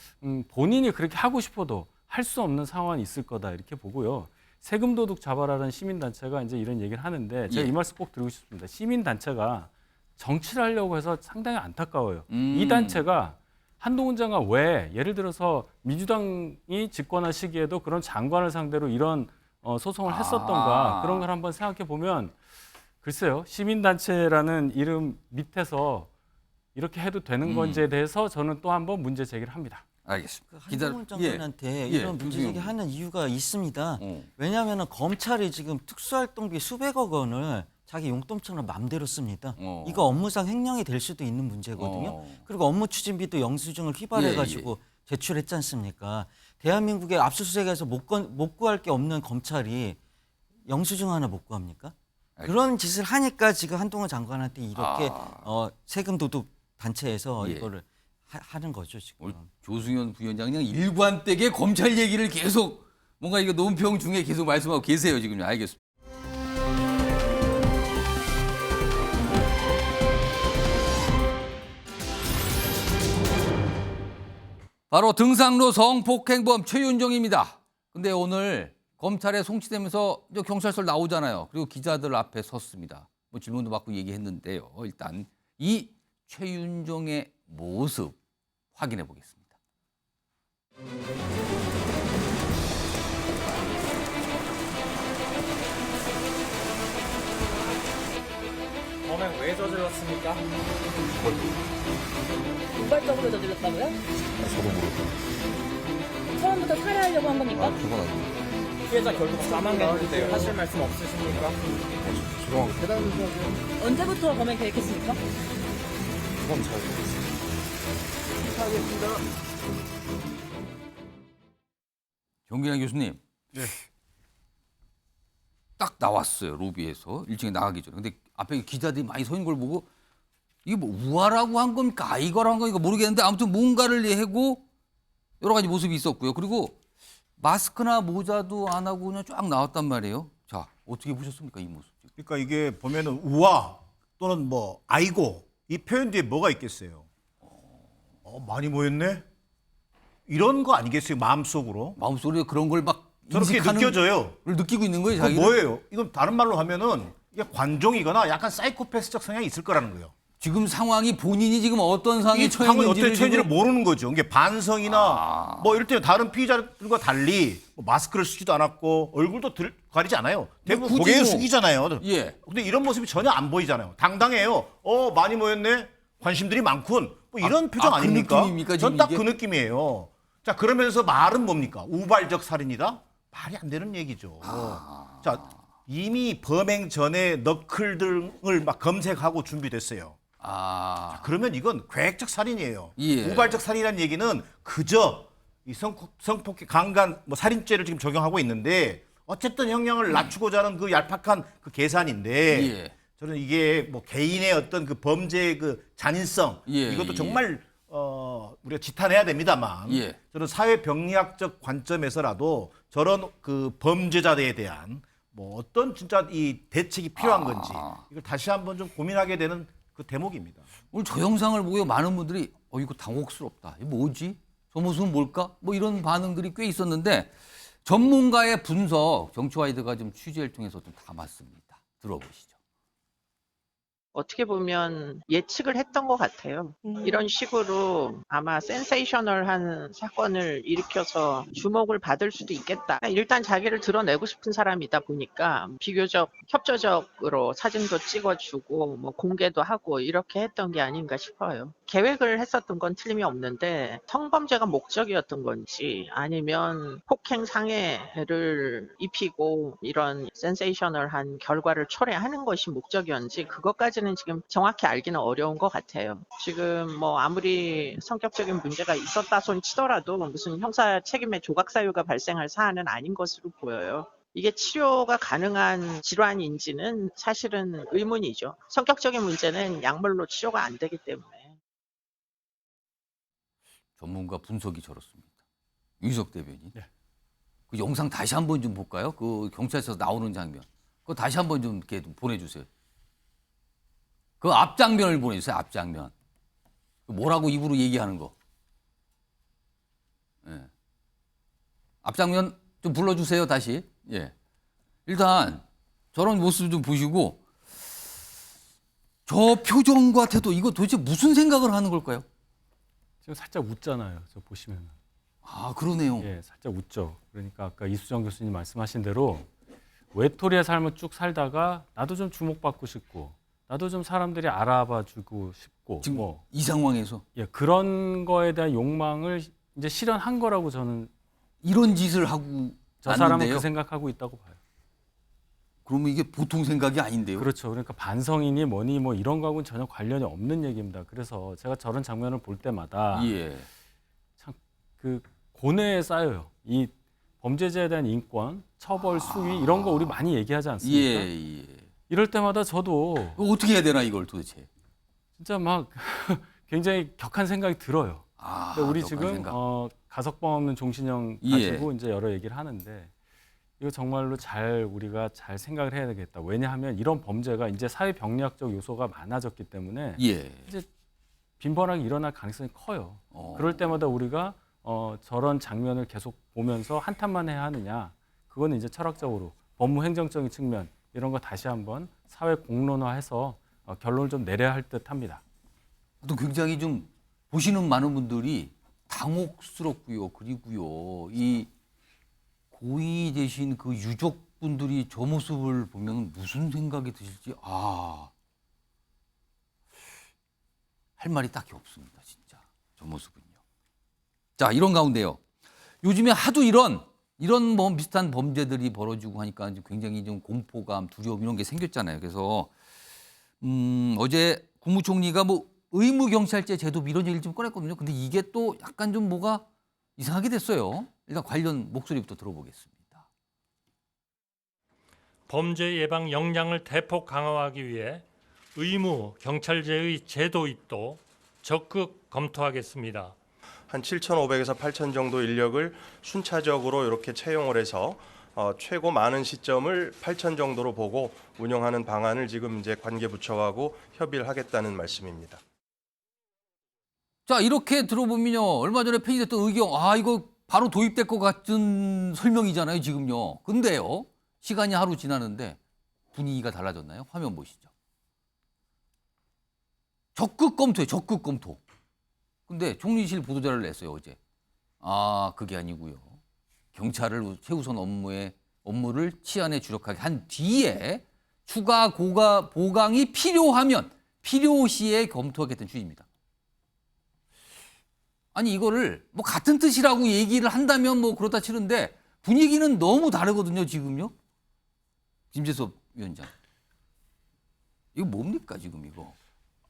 본인이 그렇게 하고 싶어도 할 수 없는 상황이 있을 거다 이렇게 보고요. 세금 도둑 잡아라는 시민단체가 이제 이런 얘기를 하는데 제가 이 말씀 꼭 드리고 싶습니다. 시민단체가 정치를 하려고 해서 상당히 안타까워요. 이 단체가 한동훈 장관 왜 예를 들어서 민주당이 집권한 시기에도 그런 장관을 상대로 이런 소송을 했었던가 그런 걸 한번 생각해 보면 글쎄요. 시민단체라는 이름 밑에서 이렇게 해도 되는 건지에 대해서 저는 또 한번 문제 제기를 합니다. 알겠습니다. 한동훈 장관한테 이런 문제 제기하는 이유가 있습니다. 왜냐하면 검찰이 지금 특수활동비 수백억 원을 자기 용돈처럼 맘대로 씁니다. 이거 업무상 횡령이 될 수도 있는 문제거든요. 그리고 업무 추진비도 영수증을 휘발해가지고 제출했지 않습니까? 대한민국의 압수수색에서 못 구할 게 없는 검찰이 영수증 하나 못 구합니까? 그런 짓을 하니까 지금 한동훈 장관한테 이렇게 세금 도둑 단체에서 이거를 하는 거죠 지금. 조승현 부위원장 그냥 일관되게 검찰 얘기를 계속 뭔가 이거 논평 중에 계속 말씀하고 계세요 지금. 알겠습니다. 바로 등산로 성폭행범 최윤정입니다. 근데 오늘 검찰에 송치되면서 경찰서 나오잖아요. 그리고 기자들 앞에 섰습니다. 뭐 질문도 받고 얘기했는데요. 일단 이 최윤정의 모습 확인해 보겠습니다. 저질렀습니까? 우발적으로 저질렀다고요? 저도 모르고. 처음부터 살해하려고 한 겁니까? 그건 아니고. 피해자 결국 사망했는데 하실 말씀 없으십니까? 죄송합니다. 언제부터 범행 계획했습니까? 그건 잘 모르겠습니다. 하겠습니다. 정기환 교수님. 네. 딱 나왔어요. 로비에서. 일찍 나가기 전에. 근데 앞에 기자들이 많이 서 있는 걸 보고 이게 뭐 우화라고 한 겁니까? 아이거라고 한 겁니까? 모르겠는데 아무튼 뭔가를 해고 여러 가지 모습이 있었고요. 그리고 마스크나 모자도 안 하고 그냥 쫙 나왔단 말이에요. 자, 어떻게 보셨습니까? 이 모습. 그러니까 이게 보면은 우와 또는 뭐 아이고 이 표현 뒤에 뭐가 있겠어요? 많이 모였네? 이런 거 아니겠어요? 마음속으로. 마음속으로 그런 걸 막 저렇게 느껴져요. 걸 느끼고 있는 거예요, 그건 자기는? 뭐예요? 이건 다른 말로 하면은 이게 관종이거나 약간 사이코패스적 성향이 있을 거라는 거예요. 지금 상황이 본인이 지금 어떤 상황에 이 상황이 어떻게 처했는지를 처했는지를 지금- 모르는 거죠. 이게 반성이나 뭐 이럴 때 다른 피의자들과 달리 뭐 마스크를 쓰지도 않았고 얼굴도 가리지 않아요. 대부분 굳이 고개를 뭐- 숙이잖아요. 예. 근데 이런 모습이 전혀 안 보이잖아요. 당당해요. 많이 모였네. 관심들이 많군. 뭐 이런 표정 그 아닙니까? 느낌입니까, 전 지금 딱 이게? 그 느낌이에요. 자, 그러면서 말은 뭡니까? 우발적 살인이다? 말이 안 되는 얘기죠. 자, 이미 범행 전에 너클 등을 막 검색하고 준비됐어요. 자, 그러면 이건 계획적 살인이에요. 예. 우발적 살인이라는 얘기는 그저 이 성폭행, 강간, 뭐 살인죄를 지금 적용하고 있는데 어쨌든 형량을 낮추고자 하는 그 얄팍한 그 계산인데 예. 저는 이게 뭐 개인의 어떤 그 범죄의 그 잔인성 예, 이것도 예. 정말 우리가 지탄해야 됩니다만 예. 저는 사회 병리학적 관점에서라도 저런 그 범죄자들에 대한 뭐 어떤 진짜 이 대책이 필요한 건지 이걸 다시 한번 좀 고민하게 되는 그 대목입니다. 오늘 저 영상을 보고 많은 분들이 이거 당혹스럽다. 이거 뭐지? 저 모습은 뭘까? 뭐 이런 반응들이 꽤 있었는데 전문가의 분석 정치와이드가 좀 취재를 통해서 좀 담았습니다. 들어보시죠. 어떻게 보면 예측을 했던 것 같아요. 이런 식으로 아마 센세이셔널한 사건을 일으켜서 주목을 받을 수도 있겠다. 일단 자기를 드러내고 싶은 사람이다 보니까 비교적 협조적으로 사진도 찍어주고 뭐 공개도 하고 이렇게 했던 게 아닌가 싶어요. 계획을 했었던 건 틀림이 없는데 성범죄가 목적이었던 건지 아니면 폭행 상해를 입히고 이런 센세이셔널한 결과를 초래하는 것이 목적이었는지 그것까지는 지금 정확히 알기는 어려운 것 같아요. 지금 뭐 아무리 성격적인 문제가 있었다 손 치더라도 무슨 형사 책임의 조각 사유가 발생할 사안은 아닌 것으로 보여요. 이게 치료가 가능한 질환인지는 사실은 의문이죠. 성격적인 문제는 약물로 치료가 안 되기 때문에. 전문가 분석이 저렇습니다. 유석 대변인. 그 영상 다시 한번 좀 볼까요? 그 경찰서에서 나오는 장면. 그거 다시 한번 좀 이렇게 보내주세요. 그 앞장면을 보내주세요. 앞장면. 뭐라고 입으로 얘기하는 거. 예. 앞장면 좀 불러주세요. 다시. 예. 일단 저런 모습 좀 보시고 저 표정과 태도 이거 도대체 무슨 생각을 하는 걸까요? 지금 살짝 웃잖아요. 저 보시면. 아, 그러네요. 예, 살짝 웃죠. 그러니까 아까 이수정 교수님 말씀하신 대로 외톨이의 삶을 쭉 살다가 나도 좀 주목받고 싶고 나도 좀 사람들이 알아봐주고 싶고 지금 뭐 이 상황에서 예, 그런 거에 대한 욕망을 이제 실현한 거라고 저는 이런 짓을 하고 저 사람은 왔는데요? 그 생각하고 있다고 봐요. 그러면 이게 보통 생각이 아닌데요? 그렇죠. 그러니까 반성이니 뭐니 뭐 이런 거하고는 전혀 관련이 없는 얘기입니다. 그래서 제가 저런 장면을 볼 때마다 예. 참 그 고뇌에 쌓여요. 이 범죄자에 대한 인권, 처벌, 수위 이런 거 우리 많이 얘기하지 않습니까? 예. 이럴 때마다 저도 어떻게 해야 되나 이걸 도대체? 진짜 막 굉장히 격한 생각이 들어요. 근데 우리 격한 지금 생각. 가석방 없는 종신형 예. 가지고 이제 여러 얘기를 하는데 이거 정말로 우리가 잘 생각을 해야 되겠다. 왜냐하면 이런 범죄가 이제 사회 병리학적 요소가 많아졌기 때문에 예. 이제 빈번하게 일어날 가능성이 커요. 그럴 때마다 우리가 저런 장면을 계속 보면서 한탄만 해야 하느냐? 그거는 이제 철학적으로 법무행정적인 측면 이런 거 다시 한번 사회 공론화해서 결론을 좀 내려야 할 듯합니다. 또 굉장히 좀 보시는 많은 분들이 당혹스럽고요. 그리고요. 이 고의되신 그 유족분들이 저 모습을 보면 무슨 생각이 드실지 할 말이 딱히 없습니다. 진짜 저 모습은요. 자, 이런 가운데요. 요즘에 하도 이런 뭐 비슷한 범죄들이 벌어지고 하니까 굉장히 좀 공포감, 두려움 이런 게 생겼잖아요. 그래서 어제 국무총리가 뭐 의무 경찰제 제도 이런 얘기를 좀 꺼냈거든요. 근데 이게 또 약간 좀 뭐가 이상하게 됐어요. 일단 관련 목소리부터 들어보겠습니다. 범죄 예방 역량을 대폭 강화하기 위해 의무 경찰제의 제도 입도 적극 검토하겠습니다. 한 7,500에서 8,000 정도 인력을 순차적으로 이렇게 채용을 해서 최고 많은 시점을 8,000 정도로 보고 운영하는 방안을 지금 이제 관계 부처하고 협의를 하겠다는 말씀입니다. 자, 이렇게 들어보면요. 얼마 전에 폐지됐던 의경, 이거 바로 도입될 것 같은 설명이잖아요, 지금요. 근데요. 시간이 하루 지나는데 분위기가 달라졌나요? 화면 보시죠. 적극 검토예요, 적극 검토. 근데 총리실 보도자료를 냈어요, 어제. 그게 아니고요. 경찰을 최우선 업무를 치안에 주력하게 한 뒤에 추가 보강이 필요하면 필요시에 검토하겠다는 취지입니다. 아니, 이거를 뭐 같은 뜻이라고 얘기를 한다면 뭐 그렇다 치는데 분위기는 너무 다르거든요, 지금요. 김재섭 위원장. 이거 뭡니까, 지금 이거?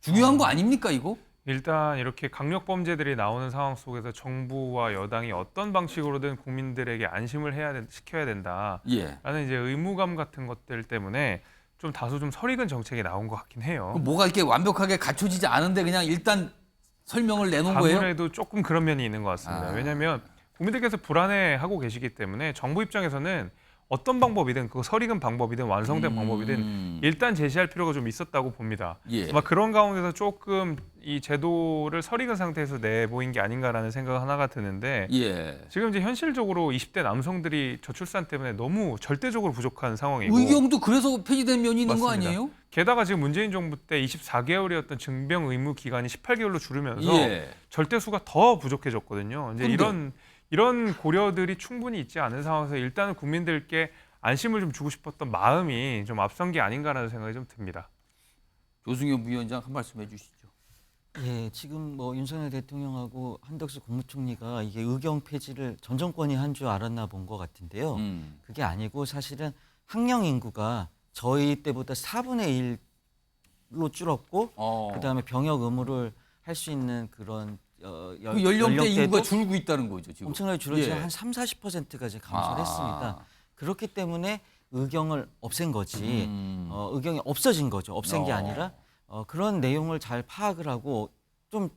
중요한 거 아닙니까, 이거? 일단 이렇게 강력 범죄들이 나오는 상황 속에서 정부와 여당이 어떤 방식으로든 국민들에게 안심을 시켜야 된다. 라는 이제 의무감 같은 것들 때문에 좀 다소 좀 설익은 정책이 나온 것 같긴 해요. 뭐가 이렇게 완벽하게 갖춰지지 않은데 그냥 일단 설명을 내놓은 거예요? 아무래도 조금 그런 면이 있는 것 같습니다. 왜냐하면 국민들께서 불안해하고 계시기 때문에 정부 입장에서는 어떤 방법이든 그 설익은 방법이든 완성된 방법이든 일단 제시할 필요가 좀 있었다고 봅니다. 아마 그런 가운데서 조금 이 제도를 설익은 상태에서 내보인 게 아닌가라는 생각 하나가 드는데 지금 이제 현실적으로 20대 남성들이 저출산 때문에 너무 절대적으로 부족한 상황이고 의경도 그래서 폐지된 면이 있는 거 맞습니다. 아니에요? 게다가 지금 문재인 정부 때 24개월이었던 증병 의무 기간이 18개월로 줄으면서 절대수가 더 부족해졌거든요. 이제 이런 고려들이 충분히 있지 않은 상황에서 일단은 국민들께 안심을 좀 주고 싶었던 마음이 좀 앞선 게 아닌가라는 생각이 좀 듭니다. 조승현 부위원장 한 말씀 해주시죠. 예, 지금 뭐 윤석열 대통령하고 한덕수 국무총리가 이게 의경 폐지를 전 정권이 한 줄 알았나 본 것 같은데요. 그게 아니고 사실은 학령 인구가 저희 때보다 4분의 1로 줄었고 그다음에 병역 의무를 할 수 있는 그런 그 연령대 인구가 줄고 있다는 거죠, 지금. 엄청나게 줄어서 한 30-40%가 이제 감소를 했습니다. 그렇기 때문에 의경을 없앤 거지, 의경이 없어진 거죠. 없앤 게 아니라 그런 내용을 잘 파악을 하고 좀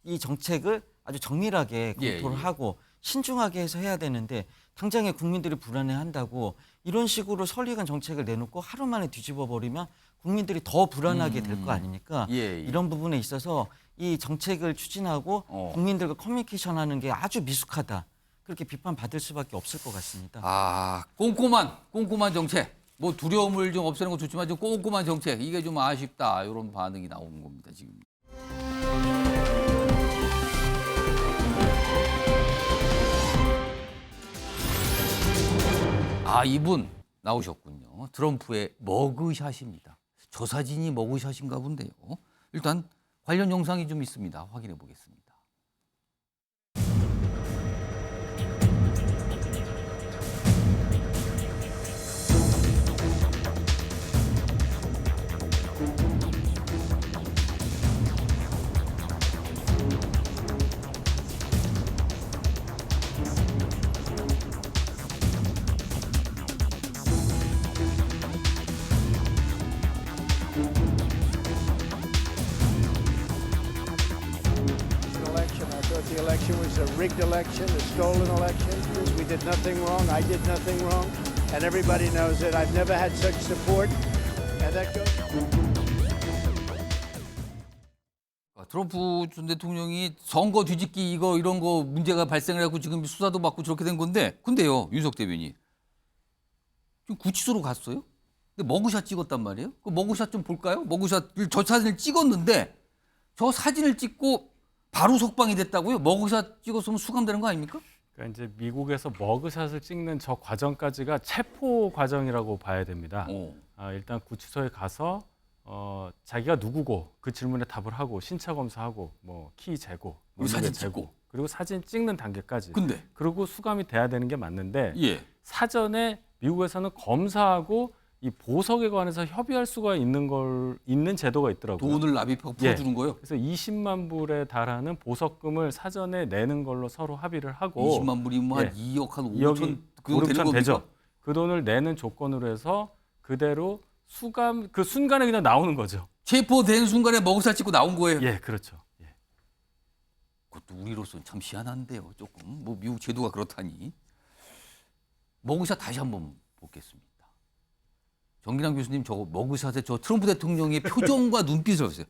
이 정책을 아주 정밀하게 검토를 하고 신중하게 해서 해야 되는데 당장에 국민들이 불안해한다고 이런 식으로 설익은 정책을 내놓고 하루 만에 뒤집어 버리면 국민들이 더 불안하게 될 거 아닙니까? 이런 부분에 있어서 이 정책을 추진하고 국민들과 커뮤니케이션하는 게 아주 미숙하다. 그렇게 비판받을 수밖에 없을 것 같습니다. 꼼꼼한 정책. 뭐 두려움을 좀 없애는 건 좋지만 좀 꼼꼼한 정책. 이게 좀 아쉽다. 이런 반응이 나오는 겁니다, 지금. 이분 나오셨군요. 트럼프의 머그샷입니다. 저 사진이 머그샷인가 본데요. 일단 관련 영상이 좀 있습니다. 확인해 보겠습니다. The election was a rigged election, a stolen election. We did nothing wrong. I did nothing wrong. And everybody knows it. I've never had such support. And that goes... 트럼프 전 대통령이 선거 뒤집기 이런 거 문제가 발생을 하고 지금 수사도 받고 저렇게 된 건데 근데요, 윤석 대변인. 지금 구치소로 갔어요? 근데 머그샷 찍었단 말이에요? 그 머그샷 좀 볼까요? 머그샷, 저 사진을 찍었는데 저 사진을 찍고 바로 석방이 됐다고요? 머그샷 찍었으면 수감되는 거 아닙니까? 그러니까 이제 미국에서 머그샷을 찍는 저 과정까지가 체포 과정이라고 봐야 됩니다. 일단 구치소에 가서 자기가 누구고 그 질문에 답을 하고 신차 검사하고 뭐 키 재고, 그리고 사진 재고, 그리고 사진 찍는 단계까지. 근데 그리고 수감이 돼야 되는 게 맞는데 예. 사전에 미국에서는 검사하고 이 보석에 관해서 협의할 수가 있는 제도가 있더라고요. 돈을 납입하고 풀어주는 거예요? 그래서 20만 불에 달하는 보석금을 사전에 내는 걸로 서로 합의를 하고 20만 불이면 한 2억 한 5천 그 5, 되는 6천 겁니까? 되죠. 그 돈을 내는 조건으로 해서 그대로 수감 그 순간에 그냥 나오는 거죠. 체포된 순간에 먹으살 찍고 나온 거예요? 예, 그렇죠. 예. 그것도 우리로서는 참 희한한데요. 조금 뭐 미국 제도가 그렇다니. 머그샷 다시 한번 보겠습니다. 정기남 교수님 저거 머그샷에 저 트럼프 대통령의 표정과 눈빛을 보세요.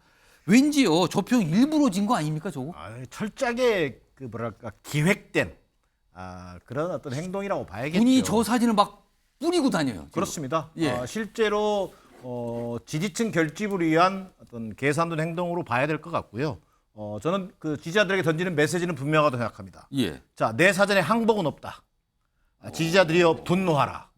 왠지요 저 표정 일부러 진 거 아닙니까 저거? 철저하게 그 뭐랄까 기획된 그런 어떤 행동이라고 봐야겠죠. 본인이 저 사진을 막 뿌리고 다녀요. 지금. 그렇습니다. 예. 실제로 지지층 결집을 위한 어떤 계산된 행동으로 봐야 될 것 같고요. 저는 그 지지자들에게 던지는 메시지는 분명하다고 생각합니다. 예. 자, 내 사전에 항복은 없다. 지지자들이여 분노하라.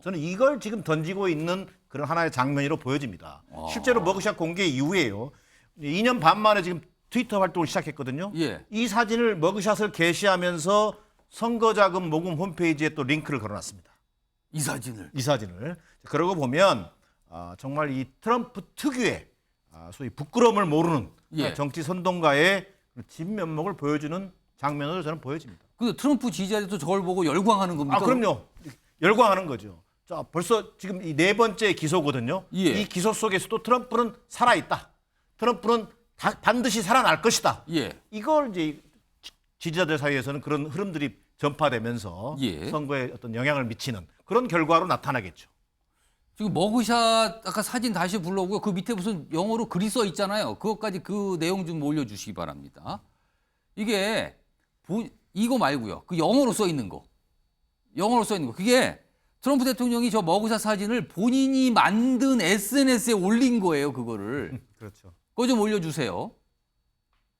저는 이걸 지금 던지고 있는 그런 하나의 장면으로 보여집니다. 실제로 머그샷 공개 이후에요. 2년 반 만에 지금 트위터 활동을 시작했거든요. 예. 이 사진을 머그샷을 게시하면서 선거자금 모금 홈페이지에 또 링크를 걸어놨습니다. 이 사진을. 그러고 보면 정말 이 트럼프 특유의 소위 부끄러움을 모르는 예. 정치 선동가의 진면목을 보여주는 장면으로 저는 보여집니다. 근데 트럼프 지지자들도 저걸 보고 열광하는 겁니까? 그럼요. 열광하는 거죠. 자, 벌써 지금 이 4번째 기소거든요. 예. 이 기소 속에서도 트럼프는 살아있다. 트럼프는 반드시 살아날 것이다. 예. 이걸 이제 지지자들 사이에서는 그런 흐름들이 전파되면서 예. 선거에 어떤 영향을 미치는 그런 결과로 나타나겠죠. 지금 머그샷 아까 사진 다시 불러오고요. 그 밑에 무슨 영어로 글이 써 있잖아요. 그것까지 그 내용 좀 올려주시기 바랍니다. 이게 이거 말고요. 그 영어로 써 있는 거. 그게 트럼프 대통령이 저 머그샷 사진을 본인이 만든 SNS에 올린 거예요. 그거를. 그렇죠. 그거 좀 올려주세요.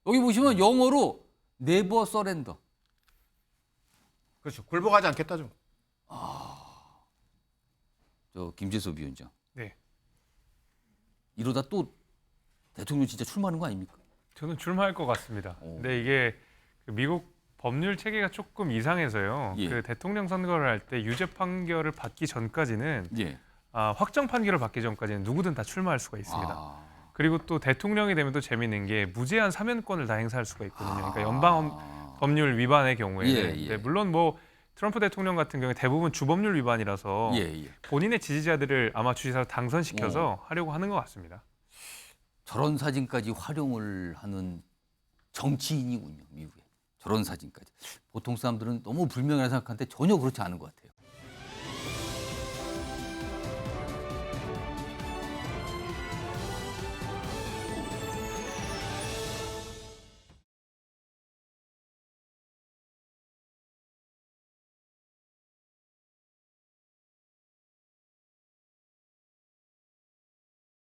여기 보시면 영어로 never surrender. 그렇죠. 굴복하지 않겠다죠. 저 김재섭 위원장. 네. 이러다 또 대통령 진짜 출마하는 거 아닙니까? 저는 출마할 것 같습니다. 근데 이게 미국 법률 체계가 조금 이상해서요. 예. 그 대통령 선거를 할 때 유죄 판결을 받기 전까지는 예. 확정 판결을 받기 전까지는 누구든 다 출마할 수가 있습니다. 그리고 또 대통령이 되면 또 재미있는 게 무제한 사면권을 다 행사할 수가 있거든요. 그러니까 연방 법률 위반의 경우에는 예. 네, 물론 뭐 트럼프 대통령 같은 경우에 대부분 주법률 위반이라서 본인의 지지자들을 아마 주지사로 당선시켜서 하려고 하는 것 같습니다. 저런 사진까지 활용을 하는 정치인이군요, 미국에. 저런 사진까지. 보통 사람들은 너무 불명예하게 생각하는데 전혀 그렇지 않은 것 같아요.